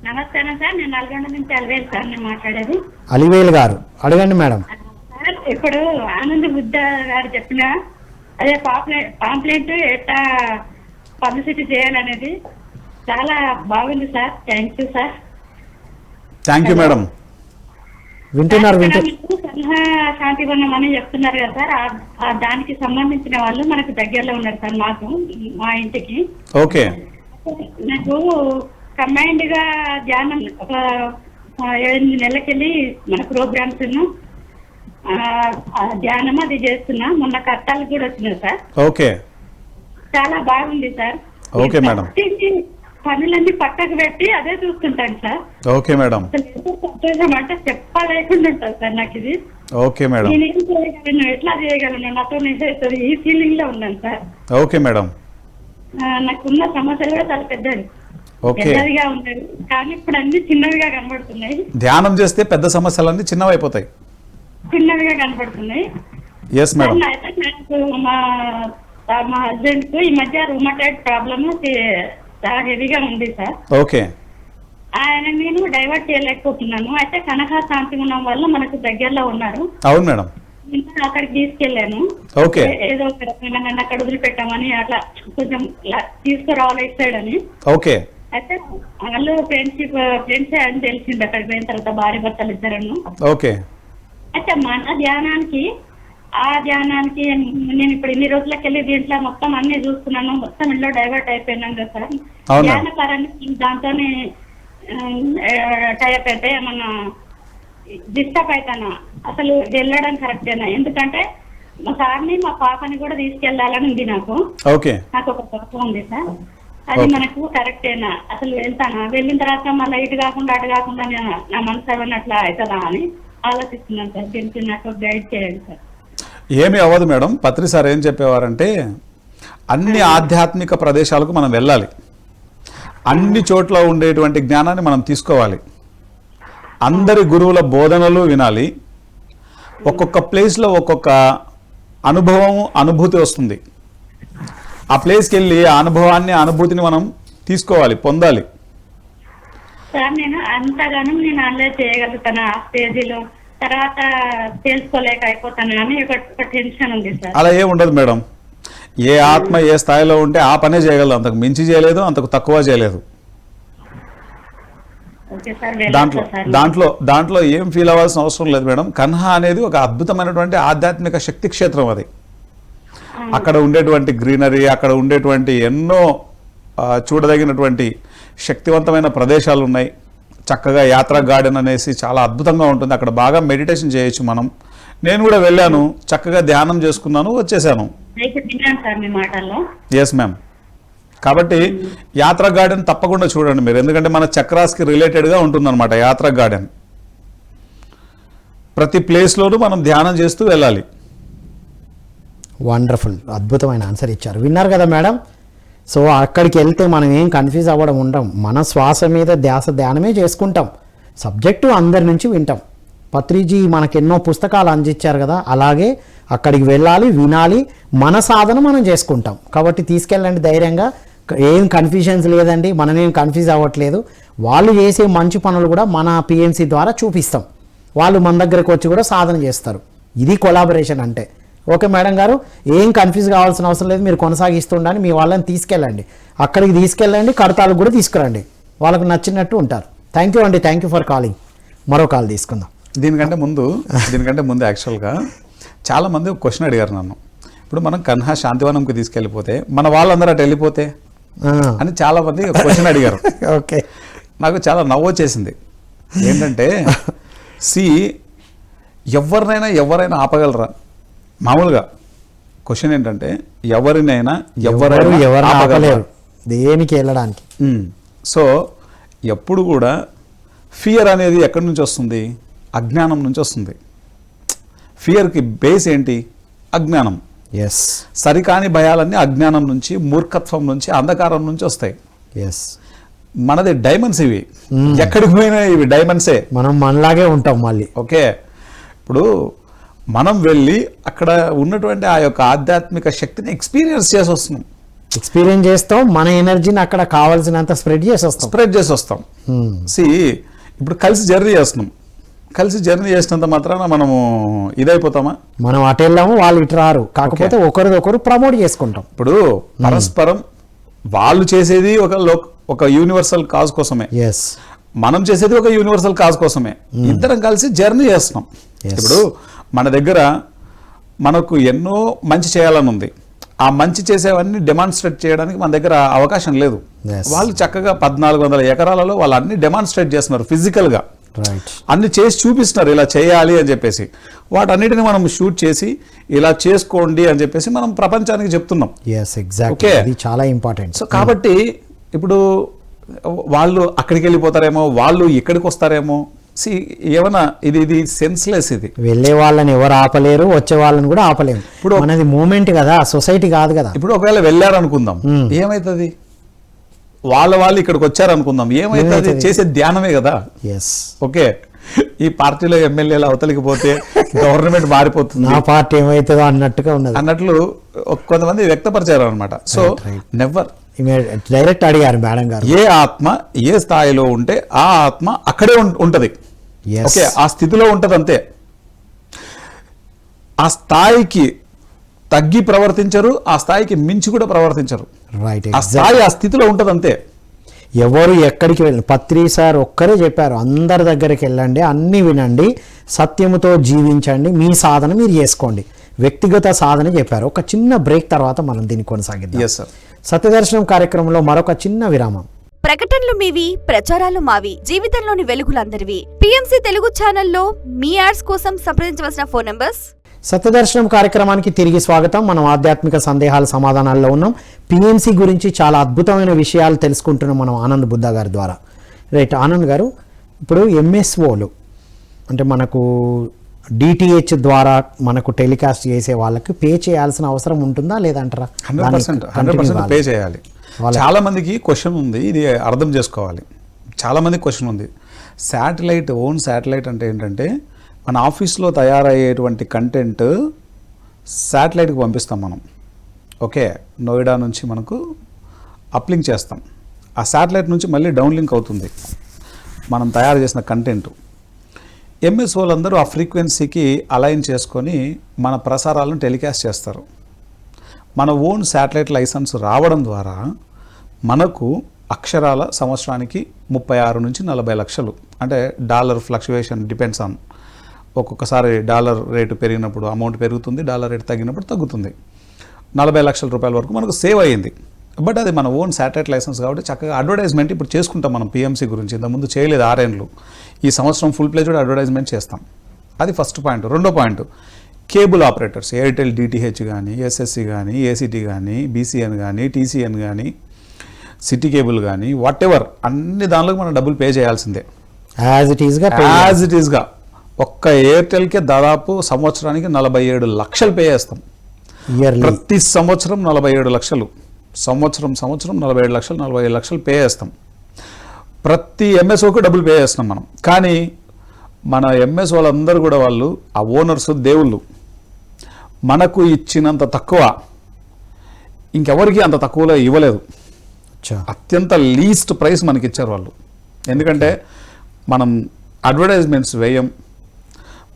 నమస్కారం సార్, నేను నల్గొండ నుంచి అలివేలు సార్ నేను మాట్లాడేది. అలివేలు గారు, అడగండి మేడం. సార్, ఇప్పుడు ఆనంద్ బుద్ధ గారు చెప్పిన అదే పాంప్లెట్ ఎట్లా పబ్లిసిటీ చేయాలనేది చాలా బాగుంది sir. Thank you sir. Thank you madam. వింటున్నారు. సలహా శాంతి వనం అని చెప్తున్నారు కదా సార్, దానికి సంబంధించిన వాళ్ళు మనకు దగ్గరలో ఉన్నారు సార్, మా ఇంటికి. ఓకే. నాకు కంబైన్డ్ గా ధ్యానం ఒక 8 నెలలకెళ్ళి మన ప్రోగ్రామ్స్ ధ్యానం అది చేస్తున్నా. మొన్న కట్టాలు కూడా వచ్చినాయి సార్. ఓకే. చాలా బాగుంది సార్. Okay madam. పనులన్నీ పక్కకు పెట్టి అదే చూస్తుంటాను సార్. Okay madam. సంతోషం అంటే చెప్పలేకుండా ఉంటుంది సార్ నాకు ఇది. Okay madam. నేను ఏం చేయగలను, ఎట్లా చేయగలను, నాతో నిజవుతుంది, ఈ ఫీలింగ్ లో ఉన్నాను సార్. Okay madam. నాకున్న సమస్యలు కూడా చాలా పెద్దది, పెద్దదిగా ఉండేది, కానీ ఇప్పుడు అన్ని చిన్నవిగా కనబడుతున్నాయి. ధ్యానం చేస్తే పెద్ద సమస్యలన్నీ చిన్నవైపోతాయి, చిన్నవిగా కనబడుతున్నాయి. Yes madam. అయితే నాకు మా హస్బెండ్ కు ఈ మధ్య రూమటైడ్ ప్రాబ్లమ్ చాలా హెవీగా ఉంది సార్. ఓకే. ఆయన నేను డైవర్ట్ చేయలేకపోతున్నాను. అయితే కనక శాంతి ఉండడం వల్ల మనకు దగ్గరలో ఉన్నారు. అవును మేడం. ఇంకా అక్కడికి తీసుకెళ్లాను. ఓకే. ఏదో ఒక రకంగా నన్ను అక్కడ వదిలిపెట్టామని అట్లా కొంచెం తీసుకురావాలి ఇటు సైడ్ అని. ఓకే. అయితే వాళ్ళు ఫ్రెండ్స్ అని తెలిసింది అక్కడికి పోయిన తర్వాత, భార్య భర్తలు ఇద్దరను. ఓకే. అయితే మన ధ్యానానికి నేను ఇప్పుడు ఇన్ని రోజులకి వెళ్ళి దీంట్లో మొత్తం అన్ని చూస్తున్నాను, మొత్తం ఇంట్లో డైవర్ట్ అయిపోయినాం కదా సార్. ధ్యాన పరాన్ని దాంతోనే టైప్ అయితే ఏమన్నా డిస్టర్బ్ అవుతానా, అసలు వెళ్ళడం కరెక్టేనా? ఎందుకంటే మా సార్ని మా పాపని కూడా తీసుకెళ్లాలని ఉంది నాకు. ఓకే. నాకు ఒక పాప ఉంది సార్, అది మనకు కరెక్టేనా? అసలు వెళ్తానా? వెళ్ళిన తర్వాత మళ్ళీ ఇటు కాకుండా అటు కాకుండా నా మనసు ఏమన్నా అట్లా అవుతుందా అని ఆలోచిస్తున్నాను సార్. దీనికి నాకు గైడ్ చేయండి సార్. ఏమీ అవ్వదు మేడం. పత్రి సార్ ఏం చెప్పేవారంటే, అన్ని ఆధ్యాత్మిక ప్రదేశాలకు మనం వెళ్ళాలి, అన్ని చోట్ల ఉండేటువంటి జ్ఞానాన్ని మనం తీసుకోవాలి, అందరి గురువుల బోధనలు వినాలి. ఒక్కొక్క ప్లేస్లో ఒక్కొక్క అనుభూతి వస్తుంది. ఆ ప్లేస్కి వెళ్ళి ఆ అనుభవాన్ని, అనుభూతిని మనం తీసుకోవాలి, పొందాలి. సార్, నేను అంతగానో నేను అనలైజ్ చేయగలుగుతాను ఆ స్టేజీలో, తర్వాత తెలుసుకోలేక అయిపోతాను అని ఒక టెన్షన్ ఉంది సార్. అలా ఏం ఉండదు మేడం. ఏ ఆత్మ ఏ స్థాయిలో ఉంటే ఆ పనే చేయగలదు, అంతకు మించి చేయలేదు, అంతకు తక్కువ చేయలేదు. ఓకే సార్, దాంట్లో వెళ్ళొచ్చా సార్? దాంట్లో దాంట్లో ఏం ఫీల్ అవ్వాల్సిన అవసరం లేదు మేడం. కన్హా అనేది ఒక అద్భుతమైనటువంటి ఆధ్యాత్మిక శక్తి క్షేత్రం. అది అక్కడ ఉండేటువంటి గ్రీనరీ, అక్కడ ఉండేటువంటి ఎన్నో చూడదగినటువంటి శక్తివంతమైన ప్రదేశాలు ఉన్నాయి. చక్కగా యాత్రా గార్డెన్ అనేసి చాలా అద్భుతంగా ఉంటుంది. అక్కడ బాగా మెడిటేషన్ చేయొచ్చు మనం. నేను కూడా వెళ్ళాను, చక్కగా ధ్యానం చేసుకున్నాను, వచ్చేసాను. అయితే విన్నాను సార్ మీ మాటల్లో. Yes ma'am. కాబట్టి యాత్రా గార్డెన్ తప్పకుండా చూడండి మీరు, ఎందుకంటే మన చక్రాస్కి రిలేటెడ్గా ఉంటుందన్నమాట యాత్రా గార్డెన్. ప్రతి ప్లేస్లోనూ మనం ధ్యానం చేస్తూ వెళ్ళాలి. వండర్ఫుల్, అద్భుతమైన ఆన్సర్ ఇచ్చారు. విన్నారు కదా మేడం. సో అక్కడికి వెళ్తే మనం ఏం కన్ఫ్యూజ్ అవ్వడం ఉండం, మన శ్వాస మీద ధ్యానమే చేసుకుంటాం, సబ్జెక్టు అందరి నుంచి వింటాం. పత్రిజీ మనకు ఎన్నో పుస్తకాలు అందించారు కదా, అలాగే అక్కడికి వెళ్ళాలి, వినాలి, మన సాధన మనం చేసుకుంటాం. కాబట్టి తీసుకెళ్ళండి ధైర్యంగా, ఏం కన్ఫ్యూజన్స్ లేదండి, మనమేం కన్ఫ్యూజ్ అవ్వట్లేదు. వాళ్ళు చేసే మంచి పనులు కూడా మన పిఎంసి ద్వారా చూపిస్తాం, వాళ్ళు మన దగ్గరకు వచ్చి కూడా సాధన చేస్తారు. ఇది కొలాబరేషన్ అంటే. ఓకే మేడం గారు, ఏం కన్ఫ్యూజ్ కావాల్సిన అవసరం లేదు, మీరు కొనసాగిస్తుండని మీ వాళ్ళని తీసుకెళ్ళండి, అక్కడికి తీసుకెళ్ళండి, కడతాలకు కూడా తీసుకురండి, వాళ్ళకు నచ్చినట్టు ఉంటారు. థ్యాంక్ యూ అండి, థ్యాంక్ యూ ఫర్ కాలింగ్. మరో కాల్ తీసుకుందాం. దీనికంటే ముందు యాక్చువల్గా చాలామంది ఒక క్వశ్చన్ అడిగారు నన్ను. ఇప్పుడు మనం కన్హా శాంతివనంకి తీసుకెళ్ళిపోతే మన వాళ్ళందరూ అటు వెళ్ళిపోతే అని చాలామంది క్వశ్చన్ అడిగారు. ఓకే, నాకు చాలా నవ్వు వచ్చేసింది. ఏంటంటే ఎవరైనా ఆపగలరా? మామూలుగా క్వశ్చన్ ఏంటంటే ఎవరినైనా ఆపలేరు దేనికి వెళ్ళడానికి. సో ఎప్పుడు కూడా ఫియర్ అనేది ఎక్కడి నుంచి వస్తుంది? అజ్ఞానం నుంచి వస్తుంది. ఫియర్కి బేస్ ఏంటి? అజ్ఞానం. ఎస్, సరికాని భయాలన్నీ అజ్ఞానం నుంచి, మూర్ఖత్వం నుంచి, అంధకారం నుంచి వస్తాయి. ఎస్, మనది డైమండ్స్ ఇవి, ఎక్కడికి పోయినా ఇవి డైమండ్సే, మనం మనలాగే ఉంటాం మళ్ళీ. ఓకే, ఇప్పుడు మనం వెళ్ళి అక్కడ ఉన్నటువంటి ఆ యొక్క ఆధ్యాత్మిక శక్తిని ఎక్స్పీరియన్స్ చేసి వస్తున్నాం, ఎక్స్పీరియన్స్ చేస్తాం, మన ఎనర్జీని అక్కడ కావాల్సినంత స్ప్రెడ్ చేసి వస్తాం. ఇప్పుడు కలిసి జర్నీ చేస్తున్నాం, కలిసి జర్నీ చేసినంత మాత్రాన మనము ఇదైపోతామా? మనం అటు వెళ్ళాము, వాళ్ళు ఇటు రారు, కాకపోతే ఒకరిదొకరు ప్రమోట్ చేసుకుంటాం. ఇప్పుడు పరస్పరం వాళ్ళు చేసేది ఒక యూనివర్సల్ కాజ్ కోసమే, ఎస్, మనం చేసేది ఒక యూనివర్సల్ కాజ్ కోసమే, ఇద్దరం కలిసి జర్నీ చేస్తున్నాం. ఇప్పుడు మన దగ్గర మనకు ఎన్నో మంచి చేయాలని ఉంది, ఆ మంచి చేసేవన్నీ డెమాన్స్ట్రేట్ చేయడానికి మన దగ్గర అవకాశం లేదు. వాళ్ళు చక్కగా 1400 ఎకరాలలో వాళ్ళు అన్ని డెమాన్స్ట్రేట్ చేస్తున్నారు ఫిజికల్గా, అన్ని చేసి చూపిస్తున్నారు ఇలా చేయాలి అని చెప్పేసి. వాటన్నిటిని మనం షూట్ చేసి ఇలా చేసుకోండి అని చెప్పేసి మనం ప్రపంచానికి చెప్తున్నాం. ఓకే, చాలా ఇంపార్టెంట్. సో కాబట్టి ఇప్పుడు వాళ్ళు అక్కడికి వెళ్ళిపోతారేమో, వాళ్ళు ఇక్కడికి వస్తారేమో. ఏమన్నా ఇది సెన్స్లెస్. ఇది వెళ్ళే వాళ్ళని ఎవరు ఆపలేరు, వచ్చే వాళ్ళని కూడా ఆపలేము. ఇప్పుడు మనది మూమెంట్ కదా, సొసైటీ కాదు కదా. ఇప్పుడు ఒకవేళ వెళ్ళారనుకుందాం, ఏమైతుంది? వాళ్ళు ఇక్కడికి వచ్చారనుకుందాం, ఏమైతుంది? చేసే ధ్యానమే కదా. ఓకే, ఈ పార్టీలో ఎమ్మెల్యేలు అవతలికి పోతే గవర్నమెంట్ మారిపోతుంది, నా పార్టీ ఏమైతుందో అన్నట్టుగా ఉన్నది అన్నట్లు కొంతమంది వ్యక్తపరిచారు అనమాట. సో నెవర్ డైరెక్ట్ అడిగారు మేడం గారు, ఏ ఆత్మ ఏ స్థాయిలో ఉంటే ఆ ఆత్మ అక్కడే ఉంటది. ఓకే, ఆ స్థితిలో ఉంటది అంతే. ఆ స్థాయికి తగ్గి ప్రవర్తించరు, ఆ స్థాయికి మించి కూడా ప్రవర్తించరు. ఆ స్థాయి ఆ స్థితిలో ఉంటది అంతే. ఎవరు ఎక్కడికి వెళ్ళి పత్రి సార్ ఒక్కరే చెప్పారు, అందరి దగ్గరికి వెళ్ళండి, అన్ని వినండి, సత్యముతో జీవించండి, మీ సాధన మీరు చేసుకోండి, వ్యక్తిగత సాధన చెప్పారు. ఒక చిన్న బ్రేక్ తర్వాత మనం దీన్ని కొనసాగిద్దాం. సత్యదర్శనం కార్యక్రమంలో మరొక చిన్న విరామం. ప్రకటనలు మీవి, ప్రచారాలు మావి, జీవితంలోని వెలుగులందరివి. పిఎంసి తెలుగు ఛానల్లో మీ యాడ్స్ కోసం సంప్రదించవలసిన ఫోన్ నంబర్స్. సత్యదర్శనం కార్యక్రమానికి తిరిగి స్వాగతం. మనం ఆధ్యాత్మిక సందేహాల సమాధానాల్లో ఉన్నాం. పిఎంసి గురించి చాలా అద్భుతమైన విషయాలు తెలుసుకుంటున్నాం మనం ఆనంద్ బుద్ధ గారి ద్వారా. రైట్ ఆనంద్ గారు, ఇప్పుడు ఎంఎస్ఓలు అంటే మనకు డిటిహెచ్ ద్వారా మనకు టెలికాస్ట్ చేసే వాళ్ళకి పే చేయాల్సిన అవసరం ఉంటుందా లేదంటారా? 100% పే చేయాలి. చాలా మందికి క్వశ్చన్ ఉంది, ఇది అర్థం చేసుకోవాలి. చాలా మందికి క్వశ్చన్ ఉంది, ఓన్ శాటిలైట్ అంటే ఏంటంటే మన ఆఫీస్లో తయారయ్యేటువంటి కంటెంట్ శాటిలైట్కి పంపిస్తాం మనం. ఓకే, నోయిడా నుంచి మనకు అప్లింక్ చేస్తాం, ఆ శాటిలైట్ నుంచి మళ్ళీ డౌన్లింక్ అవుతుంది మనం తయారు చేసిన కంటెంట్. ఎంఎస్ఓలందరూ ఆ ఫ్రీక్వెన్సీకి అలైన్ చేసుకొని మన ప్రసారాలను టెలికాస్ట్ చేస్తారు. మన ఓన్ శాటిలైట్ లైసెన్స్ రావడం ద్వారా మనకు అక్షరాల సంవత్సరానికి 36 నుంచి 40 లక్షలు, అంటే డాలర్ ఫ్లక్చువేషన్ డిపెండ్స్ ఆన్, ఒక్కొక్కసారి డాలర్ రేటు పెరిగినప్పుడు అమౌంట్ పెరుగుతుంది, డాలర్ రేటు తగ్గినప్పుడు తగ్గుతుంది. 40 లక్షల రూపాయల వరకు మనకు సేవ్ అయ్యింది. బట్ అది మన ఓన్ శాటిలైట్ లైసెన్స్ కాబట్టి చక్కగా అడ్వర్టైజ్మెంట్ ఇప్పుడు చేసుకుంటాం మనం పిఎంసీ గురించి. ఇంతకుముందు చేయలేదు 6 ఏళ్ళు. ఈ సంవత్సరం ఫుల్ ప్లేజ్డ్ అడ్వర్టైజ్మెంట్ చేస్తాం. అది ఫస్ట్ పాయింట్. రెండో point, cable operators, Airtel DTH కానీ, ఎస్ఎస్సి కానీ, ఏసీటీ కానీ, బీసీఎన్ కానీ, టీసీఎన్ కానీ, సిటీ కేబుల్ కానీ, వాట్ ఎవర్, అన్ని దానిలోకి మనం డబ్బులు పే చేయాల్సిందే యాజ్ ఇట్ ఈస్గా. ఒక్క ఎయిర్టెల్కే దాదాపు సంవత్సరానికి 47 లక్షలు పే చేస్తాం. ఇయర్లీ ప్రతి సంవత్సరం 47 లక్షలు, సంవత్సరం 47 లక్షలు, 45 లక్షలు పే చేస్తాం. ప్రతి ఎంఎస్ఓకి డబ్బులు పే చేస్తాం మనం. కానీ మన ఎంఎస్ వాళ్ళందరూ కూడా వాళ్ళు ఆ ఓనర్స్ దేవుళ్ళు. మనకు ఇచ్చినంత తక్కువ ఇంకెవరికి అంత తక్కువలో ఇవ్వలేదు. అత్యంత లీస్ట్ ప్రైస్ మనకి ఇచ్చారు వాళ్ళు. ఎందుకంటే మనం అడ్వర్టైజ్మెంట్స్ వేయం,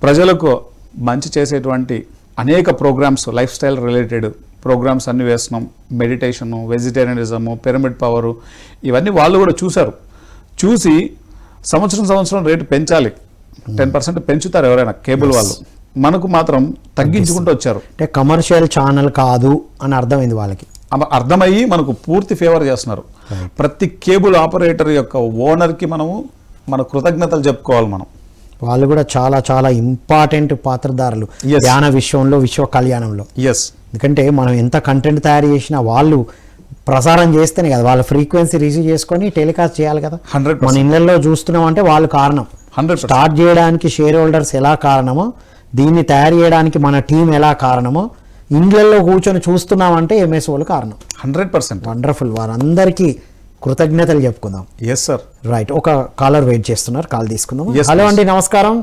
ప్రజలకు మంచి చేసేటువంటి అనేక programs, life style related programs అన్నీ వేస్తున్నాం. మెడిటేషను, వెజిటేరియనిజము, పిరమిడ్ పవరు, ఇవన్నీ వాళ్ళు కూడా చూశారు. చూసి సంవత్సరం రేటు పెంచాలి, 10% పెంచుతారు ఎవరైనా కేబుల్ వాళ్ళు. మనకు మాత్రం తగ్గించుకుంటూ వచ్చారు. అంటే కమర్షియల్ ఛానల్ కాదు అని అర్థమైంది వాళ్ళకి. అర్థమయ్యి మనకు పూర్తి ఫేవర్ చేస్తున్నారు. ప్రతి కేబుల్ ఆపరేటర్ యొక్క ఓనర్కి మనము మన కృతజ్ఞతలు చెప్పుకోవాలి. మనం వాళ్ళు కూడా చాలా చాలా ఇంపార్టెంట్ పాత్రధారులు ధ్యాన విషయంలో, విశ్వ కళ్యాణంలో. ఎస్, ఎందుకంటే మనం ఎంత కంటెంట్ తయారు చేసినా వాళ్ళు ప్రసారం చేస్తేనే కదా, వాళ్ళ ఫ్రీక్వెన్సీ రిసీవ్ చేసుకొని టెలికాస్ట్ చేయాలి కదా. 100%. మన ఇళ్లలో చూస్తున్నాం అంటే వాళ్ళు కారణం. 100%. స్టార్ట్ చేయడానికి షేర్ హోల్డర్స్ ఎలా కారణమో, దీన్ని తయారు చేయడానికి మన టీం ఎలా కారణమో, ఇండ్లలో కూర్చొని చూస్తున్నామంటే ఎంఎస్ వాళ్ళు కారణం. 100%. వండర్ఫుల్. వారందరికీ కృతజ్ఞతలు చెప్పుకుందాం. Yes sir. రైట్, ఒక కాలర్ వెయిట్ చేస్తున్నారు, కాల్ తీసుకుందాం. Yes, hello please. అండి, నమస్కారం.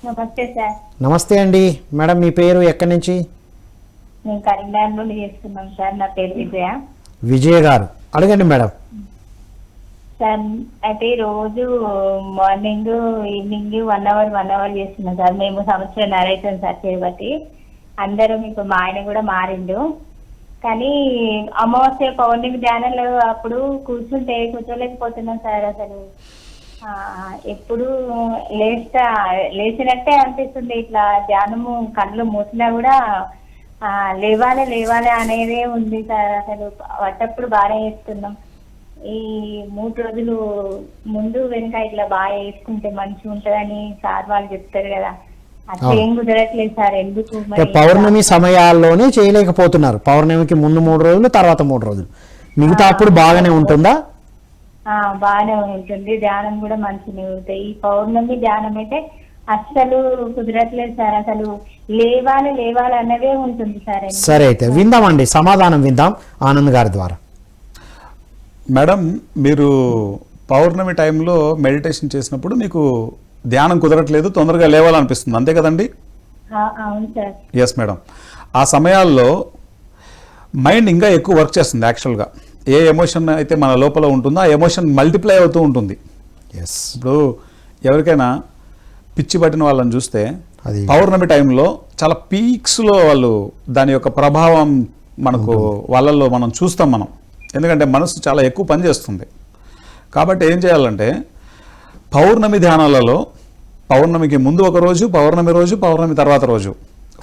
నమస్తే సార్, నమస్తే అండి. మేడం మీ పేరు, ఎక్కడి నుంచి? మేము కరీంనగర్ నుండి చేస్తున్నాం సార్. నా పేరు విజయ. విజయ్ గారు, అడగండి మేడం. సార్ అయితే రోజు మార్నింగ్ ఈవినింగ్ 1 అవర్ చేస్తున్నాం సార్. మేము సంవత్సరం అవుతుంది సార్ చేయబట్టి. అందరూ మీకు మా ఆయన కూడా మారిండు. కానీ అమావాస్య పౌర్ణమి ధ్యానంలో అప్పుడు కూర్చోలేకపోతున్నాం సార్. అసలు ఎప్పుడు లేచినట్టే అనిపిస్తుంది. ఇట్లా ధ్యానము కళ్ళు మూసినా కూడా లేవాలి అనేదే ఉంది సార్. అసలు పట్టప్పుడు బాగా వేస్తున్నాం. ఈ 3 రోజులు ముందు వెనుక ఇట్లా బాగా వేసుకుంటే మంచిగా ఉంటుందని సార్ వాళ్ళు చెప్తారు కదా. అట్లా ఏం కుదరట్లేదు సార్. ఎందుకు మరి పౌర్ణమి సమయాల్లోనే చేయలేకపోతున్నారు. పౌర్ణమికి ముందు 3 రోజులు, తర్వాత 3 రోజులు, మిగతా అప్పుడు బాగానే ఉంటుందా? బాగానే ఉంటుంది. ధ్యానం కూడా మంచిగా ఉంటాయి. ఈ పౌర్ణమి ధ్యానం అయితే అస్సలు కుదరట్లేదు సార్. అసలు లేవాలి అన్నదే ఉంటుంది సార్. సరే, అయితే విందామండి, సమాధానం విందాం ఆనంద్ గారి ద్వారా. మేడం, మీరు పౌర్ణమి టైంలో మెడిటేషన్ చేసినప్పుడు మీకు ధ్యానం కుదరట్లేదు, తొందరగా లేవాలనిపిస్తుంది, అంతే కదండి? అవును సార్. Yes madam. ఆ సమయాల్లో మైండ్ ఇంకా ఎక్కువ వర్క్ చేస్తుంది. యాక్చువల్గా ఏ ఎమోషన్ అయితే మన లోపల ఉంటుందో ఆ ఎమోషన్ మల్టిప్లై అవుతూ ఉంటుంది. ఎస్. ఇప్పుడు ఎవరికైనా పిచ్చి పట్టిన వాళ్ళని చూస్తే అది పౌర్ణమి టైంలో చాలా పీక్స్లో వాళ్ళు దాని యొక్క ప్రభావం మనకు వాళ్ళల్లో మనం చూస్తాం మనం. ఎందుకంటే మనసు చాలా ఎక్కువ పనిచేస్తుంది. కాబట్టి ఏం చేయాలంటే పౌర్ణమి ధ్యానాలలో పౌర్ణమికి ముందు ఒక రోజు, పౌర్ణమి రోజు, పౌర్ణమి తర్వాత రోజు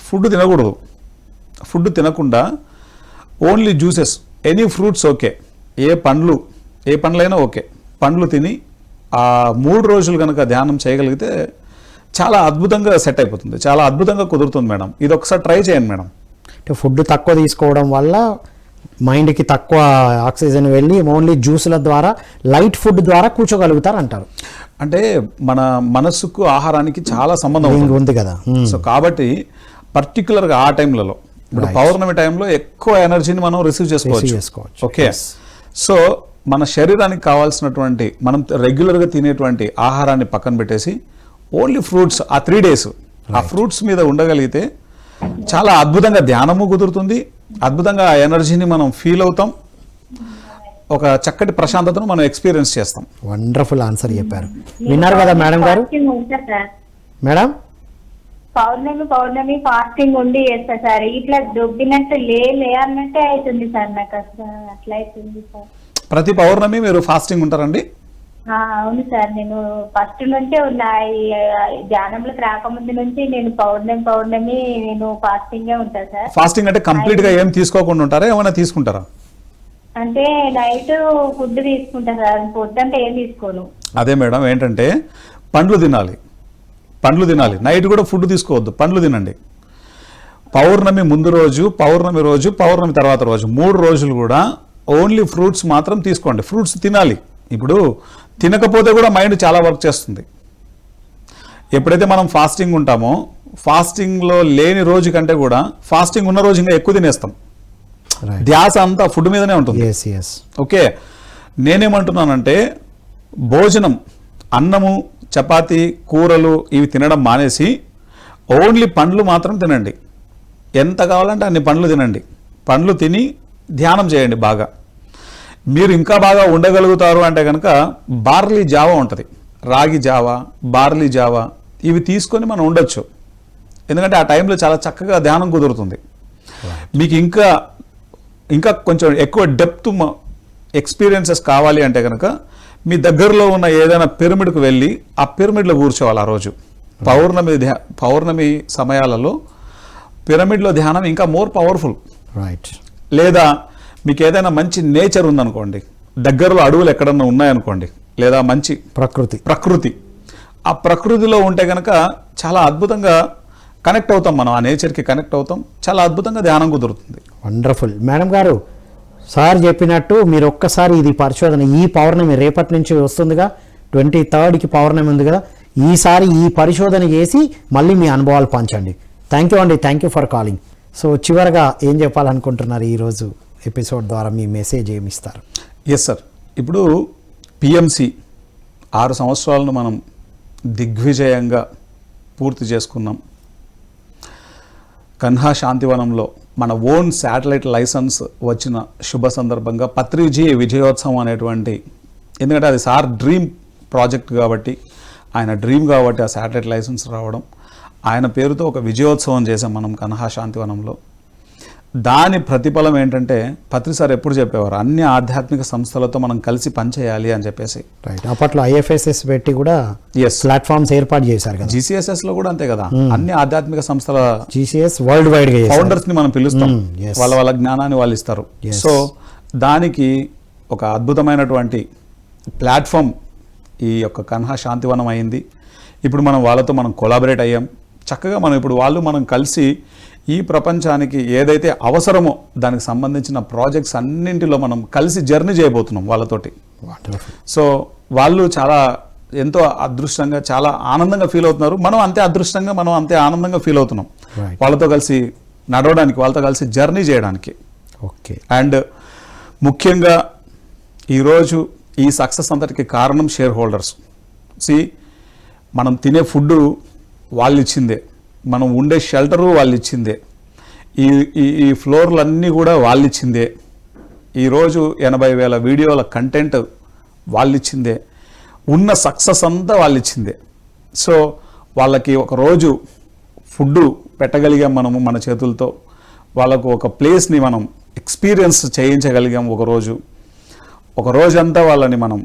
ఫుడ్ తినకూడదు. ఫుడ్ తినకుండా only juices, any fruits okay, ఏ పండ్లైనా ఓకే, పండ్లు తిని ఆ 3 రోజులు కనుక ధ్యానం చేయగలిగితే చాలా అద్భుతంగా సెట్ అయిపోతుంది, చాలా అద్భుతంగా కుదురుతుంది మేడం. ఇది ఒకసారి ట్రై చేయండి మేడం. అంటే ఫుడ్ తక్కువ తీసుకోవడం వల్ల మైండ్కి తక్కువ ఆక్సిజన్ వెళ్ళి ఓన్లీ జ్యూసుల ద్వారా, లైట్ ఫుడ్ ద్వారా కూర్చోగలుగుతారు అంటారు. అంటే మన మనస్సుకు ఆహారానికి చాలా సంబంధం ఉంది కదా. సో కాబట్టి పర్టికులర్గా ఆ టైంలలో, ఇప్పుడు పౌర్ణమి టైంలో ఎక్కువ ఎనర్జీని మనం రిసీవ్ చేసుకోవచ్చు. ఓకే. సో మన శరీరానికి కావాల్సినటువంటి మనం రెగ్యులర్గా తినేటువంటి ఆహారాన్ని పక్కన పెట్టేసి ఓన్లీ ఫ్రూట్స్ ఆ 3 days ఆ ఫ్రూట్స్ మీద ఉండగలిగితే చాలా అద్భుతంగా ధ్యానము కుదురుతుంది, అద్భుతంగా ఆ ఎనర్జీని మనం ఫీల్ అవుతాం, ఒక చక్కటి ప్రశాంతతను మనం ఎక్స్పీరియన్స్ చేస్తాం. వండర్ఫుల్ ఆన్సర్ చెప్పారు. విన్నారు కదా మేడం గారు. ఉంటా సార్. మేడం పౌర్ణమి ఫాస్టింగ్ ఉండి చేస్తా సార్. ఇట్లా దొబ్బినట్టు లే అన్నట్టే అవుతుంది సార్, నాకు అసలు అట్లా అవుతుంది సార్. ప్రతి పౌర్ణమి మీరు ఫాస్టింగ్ ఉంటారండి? అవును సార్, నేను ఫస్ట్ నుంచే ఉన్నా. ఈ ధ్యానంలోకి రాకముందు నుంచి నేను పౌర్ణమి నేను ఫాస్టింగ్ గా ఉంటా సార్. ఫాస్టింగ్ అంటే కంప్లీట్ గా ఏం తీసుకోకుండా ఉంటారా, ఏమైనా తీసుకుంటారా? అంటే నైట్ ఫుడ్ తీసుకుంటా సార్, పొద్దంటే ఏం తీసుకోను. అదే మేడం, ఏంటంటే పండ్లు తినాలి, నైట్ కూడా ఫుడ్ తీసుకోవద్దు, పండ్లు తినండి. పౌర్ణమి ముందు రోజు, పౌర్ణమి తర్వాత రోజు 3 రోజులు కూడా ఓన్లీ ఫ్రూట్స్ మాత్రం తీసుకోండి. ఫ్రూట్స్ తినాలి. ఇప్పుడు తినకపోతే కూడా మైండ్ చాలా వర్క్ చేస్తుంది. ఎప్పుడైతే మనం ఫాస్టింగ్ ఉంటామో, ఫాస్టింగ్లో లేని రోజు కంటే కూడా ఫాస్టింగ్ ఉన్న రోజు ఇంకా ఎక్కువ తినేస్తాం. ధ్యాస అంతా ఫుడ్ మీదనే ఉంటుంది. ఓకే, నేనేమంటున్నానంటే భోజనం, అన్నము, చపాతి, కూరలు ఇవి తినడం మానేసి ఓన్లీ పండ్లు మాత్రం తినండి. ఎంత కావాలంటే అన్ని పండ్లు తినండి. పండ్లు తిని ధ్యానం చేయండి బాగా. మీరు ఇంకా బాగా ఉండగలుగుతారు అంటే కనుక బార్లీ జావా ఉంటుంది, రాగి జావా, బార్లీ జావా ఇవి తీసుకొని మనం ఉండొచ్చు. ఎందుకంటే ఆ టైంలో చాలా చక్కగా ధ్యానం కుదురుతుంది. మీకు ఇంకా కొంచెం ఎక్కువ డెప్త్ ఎక్స్పీరియన్సెస్ కావాలి అంటే కనుక మీ దగ్గరలో ఉన్న ఏదైనా పిరమిడ్కు వెళ్ళి ఆ పిరమిడ్లో కూర్చోవాలి. ఆ రోజు పౌర్ణమి సమయాలలో పిరమిడ్లో ధ్యానం ఇంకా మోర్ పవర్ఫుల్. లేదా మీకు ఏదైనా మంచి నేచర్ ఉందనుకోండి, దగ్గరలో అడవులు ఎక్కడన్నా ఉన్నాయనుకోండి, లేదా మంచి ప్రకృతి ఆ ప్రకృతిలో ఉంటే కనుక చాలా అద్భుతంగా కనెక్ట్ అవుతాం. మనం ఆ నేచర్కి కనెక్ట్ అవుతాం, చాలా అద్భుతంగా ధ్యానం కుదురుతుంది. వండర్ఫుల్. మేడం గారు, సార్ చెప్పినట్టు మీరు ఒక్కసారి ఇది పరిశోధన, ఈ పౌర్ణమి రేపటి నుంచి వస్తుందిగా, 23కి పౌర్ణమి ఉంది కదా, ఈసారి ఈ పరిశోధన చేసి మళ్ళీ మీ అనుభవాలు పంచండి. థ్యాంక్ యూ అండి, thank you for calling. So చివరగా ఏం చెప్పాలనుకుంటున్నారు ఈరోజు ఎపిసోడ్ ద్వారా, మీ మెసేజ్ ఏమి ఇస్తారు? ఎస్ సార్, ఇప్పుడు పిఎంసి 6 సంవత్సరాలను మనం దిగ్విజయంగా పూర్తి చేసుకున్నాం. కన్హా శాంతివనంలో మన ఓన్ శాటిలైట్ లైసెన్స్ వచ్చిన శుభ సందర్భంగా పత్రిజీ విజయోత్సవం అనేటువంటి, ఎందుకంటే అది సార్ డ్రీమ్ ప్రాజెక్ట్ కాబట్టి, ఆయన డ్రీమ్ కాబట్టి ఆ శాటిలైట్ లైసెన్స్ రావడం, ఆయన పేరుతో ఒక విజయోత్సవం చేసాం మనం కన్హా శాంతివనంలో. దాని ప్రతిఫలం ఏంటంటే పత్రి సార్ ఎప్పుడు చెప్పేవారు, అన్ని ఆధ్యాత్మిక సంస్థలతో మనం కలిసి పనిచేయాలి అని చెప్పేసి. అప్పట్లో IFSS పెట్టి కూడా ప్లాట్ఫామ్స్ ఏర్పాటు చేశారు కదా. GCSS లో కూడా అంతే కదా, అన్ని ఆధ్యాత్మిక సంస్థల GCS వరల్డ్ వైడ్ గా ఫౌండర్స్ ని మనం పిలుస్తాం, వాళ్ళ జ్ఞానాన్ని వాళ్ళు ఇస్తారు. సో దానికి ఒక అద్భుతమైనటువంటి ప్లాట్ఫామ్ ఈ యొక్క కన్హా శాంతివనం అయింది. ఇప్పుడు మనం వాళ్ళతో మనం కొలాబరేట్ అయ్యాం చక్కగా. మనం కలిసి ఈ ప్రపంచానికి ఏదైతే అవసరమో దానికి సంబంధించిన ప్రాజెక్ట్స్ అన్నింటిలో మనం కలిసి జర్నీ చేయబోతున్నాం వాళ్ళతోటి. సో వాళ్ళు చాలా ఎంతో అదృష్టంగా, చాలా ఆనందంగా ఫీల్ అవుతున్నారు. మనం అంతే అదృష్టంగా, మనం అంతే ఆనందంగా ఫీల్ అవుతున్నాం వాళ్ళతో కలిసి నడవడానికి, వాళ్ళతో కలిసి జర్నీ చేయడానికి. ఓకే. అండ్ ముఖ్యంగా ఈరోజు ఈ సక్సెస్ అంతటికి కారణం షేర్ హోల్డర్స్. మనం తినే ఫుడ్ వాళ్ళు ఇచ్చిందే, మనం ఉండే షెల్టరు వాళ్ళు ఇచ్చిందే, ఈ ఫ్లోర్లన్నీ కూడా వాళ్ళు ఇచ్చిందే, ఈరోజు 80,000 వీడియోల కంటెంట్ వాళ్ళు ఇచ్చిందే, ఉన్న సక్సెస్ అంతా వాళ్ళు ఇచ్చిందే. సో వాళ్ళకి ఒకరోజు ఫుడ్ పెట్టగలిగాం మనము మన చేతులతో, వాళ్ళకు ఒక ప్లేస్ని మనం ఎక్స్పీరియన్స్ చేయించగలిగాం. ఒక రోజంతా వాళ్ళని మనం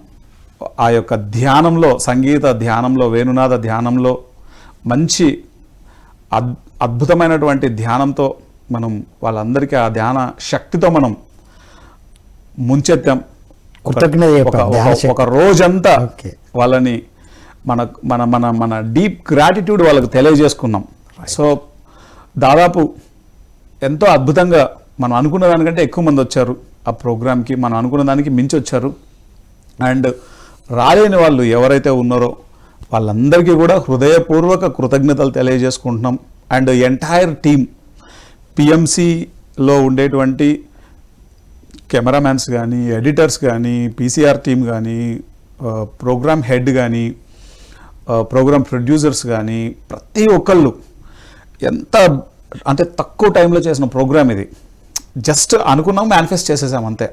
ఆ యొక్క ధ్యానంలో, సంగీత ధ్యానంలో, వేణునాద ధ్యానంలో, మంచి అద్భుతమైనటువంటి ధ్యానంతో మనం వాళ్ళందరికీ ఆ ధ్యాన శక్తితో మనం ముంచెత్తాం. ఒక రోజంతా వాళ్ళని మన డీప్ గ్రాటిట్యూడ్ వాళ్ళకు తెలియజేసుకున్నాం. సో దాదాపు ఎంతో అద్భుతంగా మనం అనుకున్న దానికంటే ఎక్కువ మంది వచ్చారు ఆ ప్రోగ్రామ్కి, మనం అనుకున్న దానికి మించి వచ్చారు. అండ్ రాలేని వాళ్ళు ఎవరైతే ఉన్నారో వాళ్ళందరికీ కూడా హృదయపూర్వక కృతజ్ఞతలు తెలియజేసుకుంటున్నాం. అండ్ ఎంటైర్ టీమ్, పిఎంసిలో ఉండేటువంటి కెమెరామ్యాన్స్ కానీ, ఎడిటర్స్ కానీ, PCR టీమ్ కానీ, ప్రోగ్రామ్ హెడ్ కానీ, ప్రోగ్రామ్ ప్రొడ్యూసర్స్ కానీ, ప్రతి ఒక్కళ్ళు ఎంత అంటే తక్కువ టైంలో చేసిన ప్రోగ్రామ్ ఇది. జస్ట్ అనుకున్నాం, మేనిఫెస్ట్ చేసేసాం అంతే.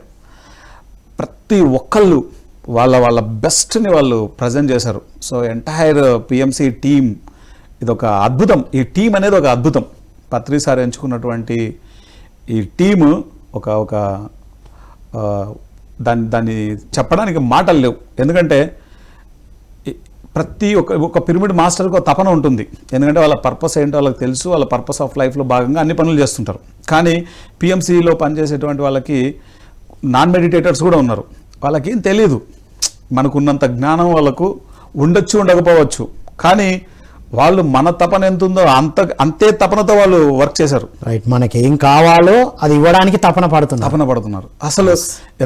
ప్రతి ఒక్కళ్ళు వాళ్ళ బెస్ట్ని వాళ్ళు ప్రజెంట్ చేశారు. సో ఎంటైర్ పిఎంసి టీమ్ ఇది ఒక అద్భుతం. ఈ టీం అనేది ఒక అద్భుతం. పత్రి సార్ ఎంచుకున్నటువంటి ఈ టీము ఒక ఒక దాన్ని చెప్పడానికి మాటలు లేవు. ఎందుకంటే ప్రతి ఒక పిరమిడ్ మాస్టర్కి ఒక తపన ఉంటుంది. ఎందుకంటే వాళ్ళ పర్పస్ ఏంటో వాళ్ళకి తెలుసు. వాళ్ళ పర్పస్ ఆఫ్ లైఫ్లో భాగంగా అన్ని పనులు చేస్తుంటారు. కానీ పిఎంసిలో పనిచేసేటువంటి వాళ్ళకి నాన్ మెడిటేటర్స్ కూడా ఉన్నారు. వాళ్ళకి ఏం తెలియదు. మనకున్నంత జ్ఞానం వాళ్ళకు ఉండొచ్చు, ఉండకపోవచ్చు. కానీ వాళ్ళు మన తపన ఎంత ఉందో అంతే తపనతో వాళ్ళు వర్క్ చేశారు. రైట్, మనకి ఏం కావాలో అది ఇవ్వడానికి తపన పడుతున్నారు. అసలు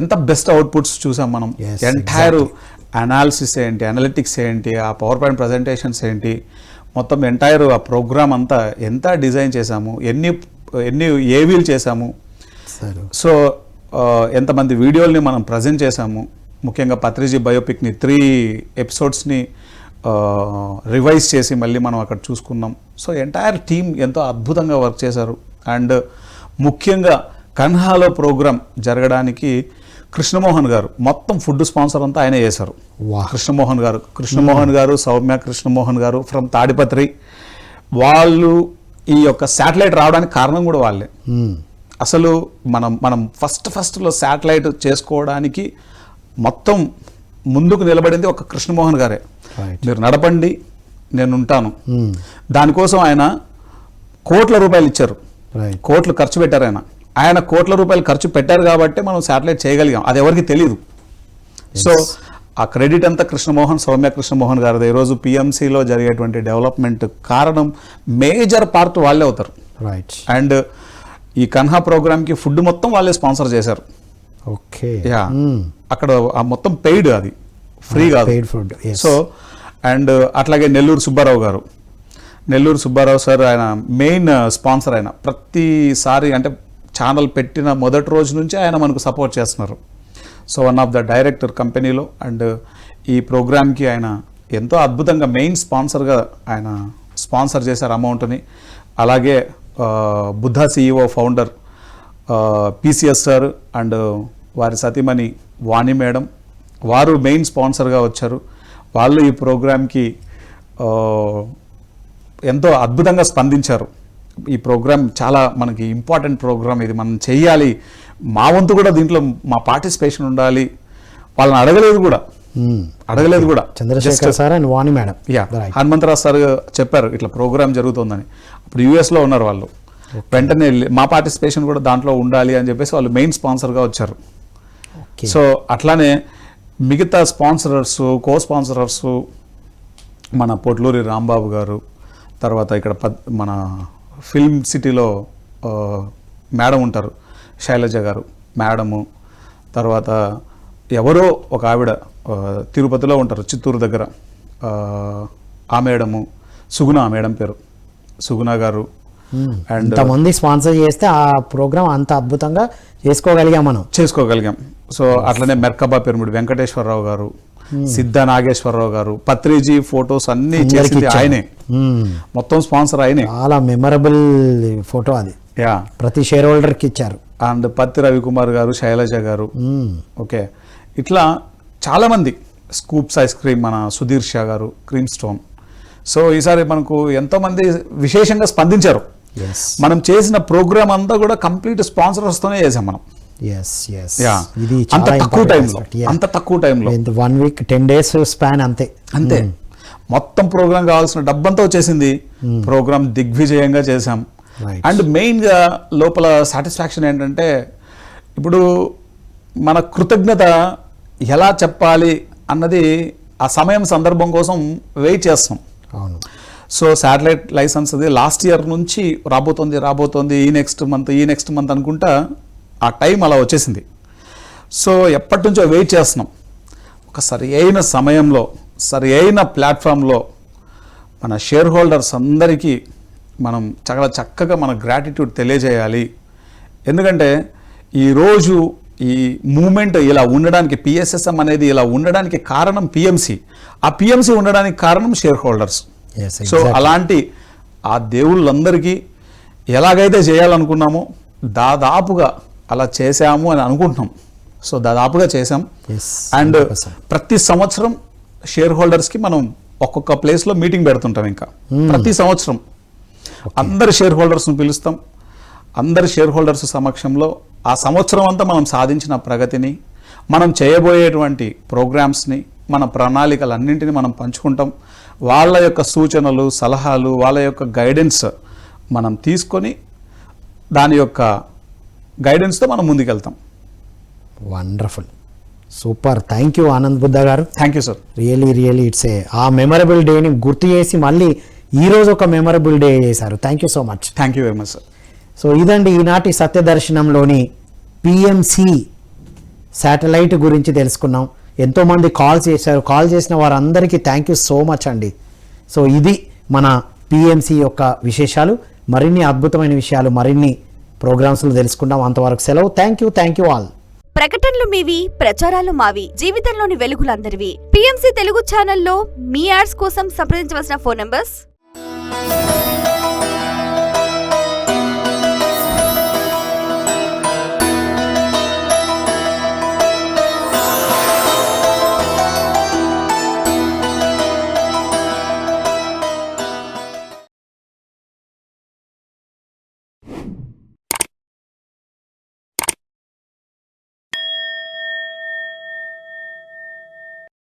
ఎంత బెస్ట్ అవుట్పుట్స్ చూసాం మనం. ఎంటైర్ అనాలిసిస్ ఏంటి, అనలిటిక్స్ ఏంటి, ఆ పవర్ పాయింట్ ప్రజెంటేషన్స్ ఏంటి, మొత్తం ఎంటైర్ ఆ ప్రోగ్రామ్ అంతా ఎంత డిజైన్ చేశాము, ఎన్ని ఏవీలు చేశాము. సో ఎంతమంది వీడియోల్ని మనం ప్రజెంట్ చేశాము. ముఖ్యంగా పత్రిజీ బయోపిక్ని 3 ఎపిసోడ్స్ని రివైజ్ చేసి మళ్ళీ మనం అక్కడ చూసుకున్నాం. సో ఎంటైర్ టీమ్ ఎంతో అద్భుతంగా వర్క్ చేశారు. అండ్ ముఖ్యంగా కన్హాలో ప్రోగ్రామ్ జరగడానికి కృష్ణమోహన్ గారు మొత్తం ఫుడ్ స్పాన్సర్ అంతా ఆయనే చేశారు. కృష్ణమోహన్ గారు సౌమ్య కృష్ణమోహన్ గారు ఫ్రమ్ తాడిపత్రి. వాళ్ళు ఈ యొక్క శాటిలైట్ రావడానికి కారణం కూడా వాళ్ళే. అసలు మనం ఫస్ట్లో శాటిలైట్ చేసుకోవడానికి మొత్తం ముందుకు నిలబడింది ఒక కృష్ణమోహన్ గారే. మీరు నడపండి, నేను ఉంటాను. దానికోసం ఆయన కోట్ల రూపాయలు ఇచ్చారు, కోట్లు ఖర్చు పెట్టారు. ఆయన కోట్ల రూపాయలు ఖర్చు పెట్టారు కాబట్టి మనం శాటిలైట్ చేయగలిగాం. అది ఎవరికి తెలియదు. సో ఆ క్రెడిట్ అంతా సౌమ్య కృష్ణమోహన్ గారిది. ఈరోజు పిఎంసిలో జరిగేటువంటి డెవలప్మెంట్ కారణం మేజర్ పార్ట్ వాళ్ళే అవుతారు. అండ్ ఈ కన్హా ప్రోగ్రామ్కి ఫుడ్ మొత్తం వాళ్ళే స్పాన్సర్ చేశారు. అక్కడ మొత్తం పెయిడ్, అది ఫ్రీ కాదు. సో అండ్ అట్లాగే నెల్లూరు సుబ్బారావు సార్ ఆయన మెయిన్ స్పాన్సర్. ఆయన ప్రతిసారి అంటే ఛానల్ పెట్టిన మొదటి రోజు నుంచి ఆయన మనకు సపోర్ట్ చేస్తున్నారు. So one of the director కంపెనీలో. అండ్ ఈ ప్రోగ్రామ్కి ఆయన ఎంతో అద్భుతంగా మెయిన్ స్పాన్సర్గా ఆయన స్పాన్సర్ చేశారు అమౌంట్ని. అలాగే Buddha CEO founder PCS sir and వారి సతీమణి వాణి మేడం, వారు మెయిన్ స్పాన్సర్గా వచ్చారు. వాళ్ళు ఈ ప్రోగ్రామ్కి ఎంతో అద్భుతంగా స్పందించారు. ఈ ప్రోగ్రామ్ చాలా మనకి ఇంపార్టెంట్ ప్రోగ్రామ్, ఇది మనం చెయ్యాలి, మా వంతు కూడా దీంట్లో మా పార్టిసిపేషన్ ఉండాలి. వాళ్ళని అడగలేదు కూడా. Chandrashekar sir and Vani madam. Hanumantharao sir చెప్పారు ఇట్లా ప్రోగ్రామ్ జరుగుతుందని. అప్పుడు యుఎస్లో ఉన్నారు వాళ్ళు. వెంటనే మా పార్టిసిపేషన్ కూడా దాంట్లో ఉండాలి అని చెప్పేసి వాళ్ళు మెయిన్ స్పాన్సర్గా వచ్చారు. సో అట్లానే మిగతా స్పాన్సరర్స్, కో స్పాన్సరర్స్ మన పొట్లూరి రాంబాబు గారు, తర్వాత ఇక్కడ మన ఫిల్మ్ సిటీలో మేడం ఉంటారు శైలజ గారు మేడము, తర్వాత ఎవరో ఒక ఆవిడ తిరుపతిలో ఉంటారు చిత్తూరు దగ్గర, ఆ మేడము సుగుణ, ఆ మేడం పేరు సుగుణ గారు. అండ్ మంది స్పాన్సర్ చేస్తే ఆ ప్రోగ్రామ్ అంత అద్భుతంగా చేసుకోగలిగాం. సో అట్లనే మెర్కబా పిరమిడ్ వెంకటేశ్వరరావు గారు, సిద్ధ నాగేశ్వరరావు గారు, పత్రిజీ ఫొటోస్ అన్ని చేసింది ఆయనే, మొత్తం స్పాన్సర్ ఆయనే. చాలా మెమరబుల్ ఫోటో అది. ప్రతి షేర్ హోల్డర్కి ఇచ్చారు. అండ్ పత్తి రవికుమార్ గారు, శైలజ గారు. ఓకే, ఇట్లా చాలామంది. స్కూప్స్ ఐస్ క్రీమ్ మన సుధీర్ షా గారు, క్రీమ్ స్టోన్. సో ఈసారి మనకు ఎంతోమంది విశేషంగా స్పందించారు. మనం చేసిన ప్రోగ్రామ్ అంతా కూడా కంప్లీట్ స్పాన్సర్స్తోనే చేసాం మనం. అంత తక్కువ టైంలో 1 వీక్ 10 days స్పాన్ అంతే. మొత్తం ప్రోగ్రామ్ కావాల్సిన డబ్బంతా వచ్చేసింది. ప్రోగ్రామ్ దిగ్విజయంగా చేశాం. అండ్ మెయిన్గా లోపల సాటిస్ఫాక్షన్ ఏంటంటే, ఇప్పుడు మన కృతజ్ఞత ఎలా చెప్పాలి అన్నది ఆ సమయం సందర్భం కోసం వెయిట్ చేస్తాం. సో శాటిలైట్ లైసెన్స్ అది లాస్ట్ ఇయర్ నుంచి రాబోతోంది ఈ నెక్స్ట్ మంత్ అనుకుంటా ఆ టైం అలా వచ్చేసింది. సో ఎప్పటి నుంచో వెయిట్ చేస్తున్నాం. ఒక సరి అయిన సమయంలో, సరి అయిన ప్లాట్ఫామ్లో మన షేర్ హోల్డర్స్ అందరికీ మనం చాలా చక్కగా మన గ్రాటిట్యూడ్ తెలియజేయాలి. ఎందుకంటే ఈరోజు ఈ మూమెంట్ ఇలా ఉండడానికి, పిఎస్ఎస్ఎం అనేది ఇలా ఉండడానికి కారణం పిఎంసి. ఆ పిఎంసి ఉండడానికి కారణం షేర్ హోల్డర్స్. సో అలాంటి ఆ దేవుళ్ళందరికీ ఎలాగైతే చేయాలనుకున్నామో దాదాపుగా అలా చేశాము అని అనుకుంటున్నాం. సో దాదాపుగా చేశాం. అండ్ ప్రతి సంవత్సరం షేర్ హోల్డర్స్కి మనం ఒక్కొక్క ప్లేస్లో మీటింగ్ పెడుతుంటాం ఇంకా ప్రతి సంవత్సరం. అందరి షేర్ హోల్డర్స్ను పిలుస్తాం. అందరి షేర్ హోల్డర్స్ సమక్షంలో ఆ సంవత్సరం అంతా మనం సాధించిన ప్రగతిని, మనం చేయబోయేటువంటి ప్రోగ్రామ్స్ని, మన ప్రణాళికలన్నింటినీ మనం పంచుకుంటాం. వాళ్ళ యొక్క సూచనలు, సలహాలు, వాళ్ళ యొక్క గైడెన్స్ మనం తీసుకొని దాని యొక్క గైడెన్స్తో మనం ముందుకెళ్తాం. Wonderful, super. Thank you Anand Buddha గారు. Thank you sir. Really it's a memorable డేని గుర్తు చేసి మళ్ళీ ఈరోజు ఒక మెమరబుల్ డే చేశారు. Thank you so much. Thank you very much sir. So ఇదండి ఈనాటి సత్యదర్శనంలోని పిఎంసి శాటిలైట్ గురించి తెలుసుకున్నాం. ఎంతోమంది కాల్ చేశారు. కాల్ చేసిన వారందరికీ థ్యాంక్ యూ సో మచ్ అండి. సో ఇది మన పిఎంసి యొక్క విశేషాలు. మరిన్ని అద్భుతమైన విషయాలు, మరిన్ని ప్రోగ్రామ్స్లో తెలుసుకుందాం. అంతవరకు సెలవు. Thank you all. ప్రకటనలు మీవి, ప్రచారాలు మావి. జీవితంలోని వెలుగులందరివి. పిఎంసి తెలుగు ఛానల్లో మీ యాడ్స్ కోసం సంప్రదించవలసిన ఫోన్ నంబర్స్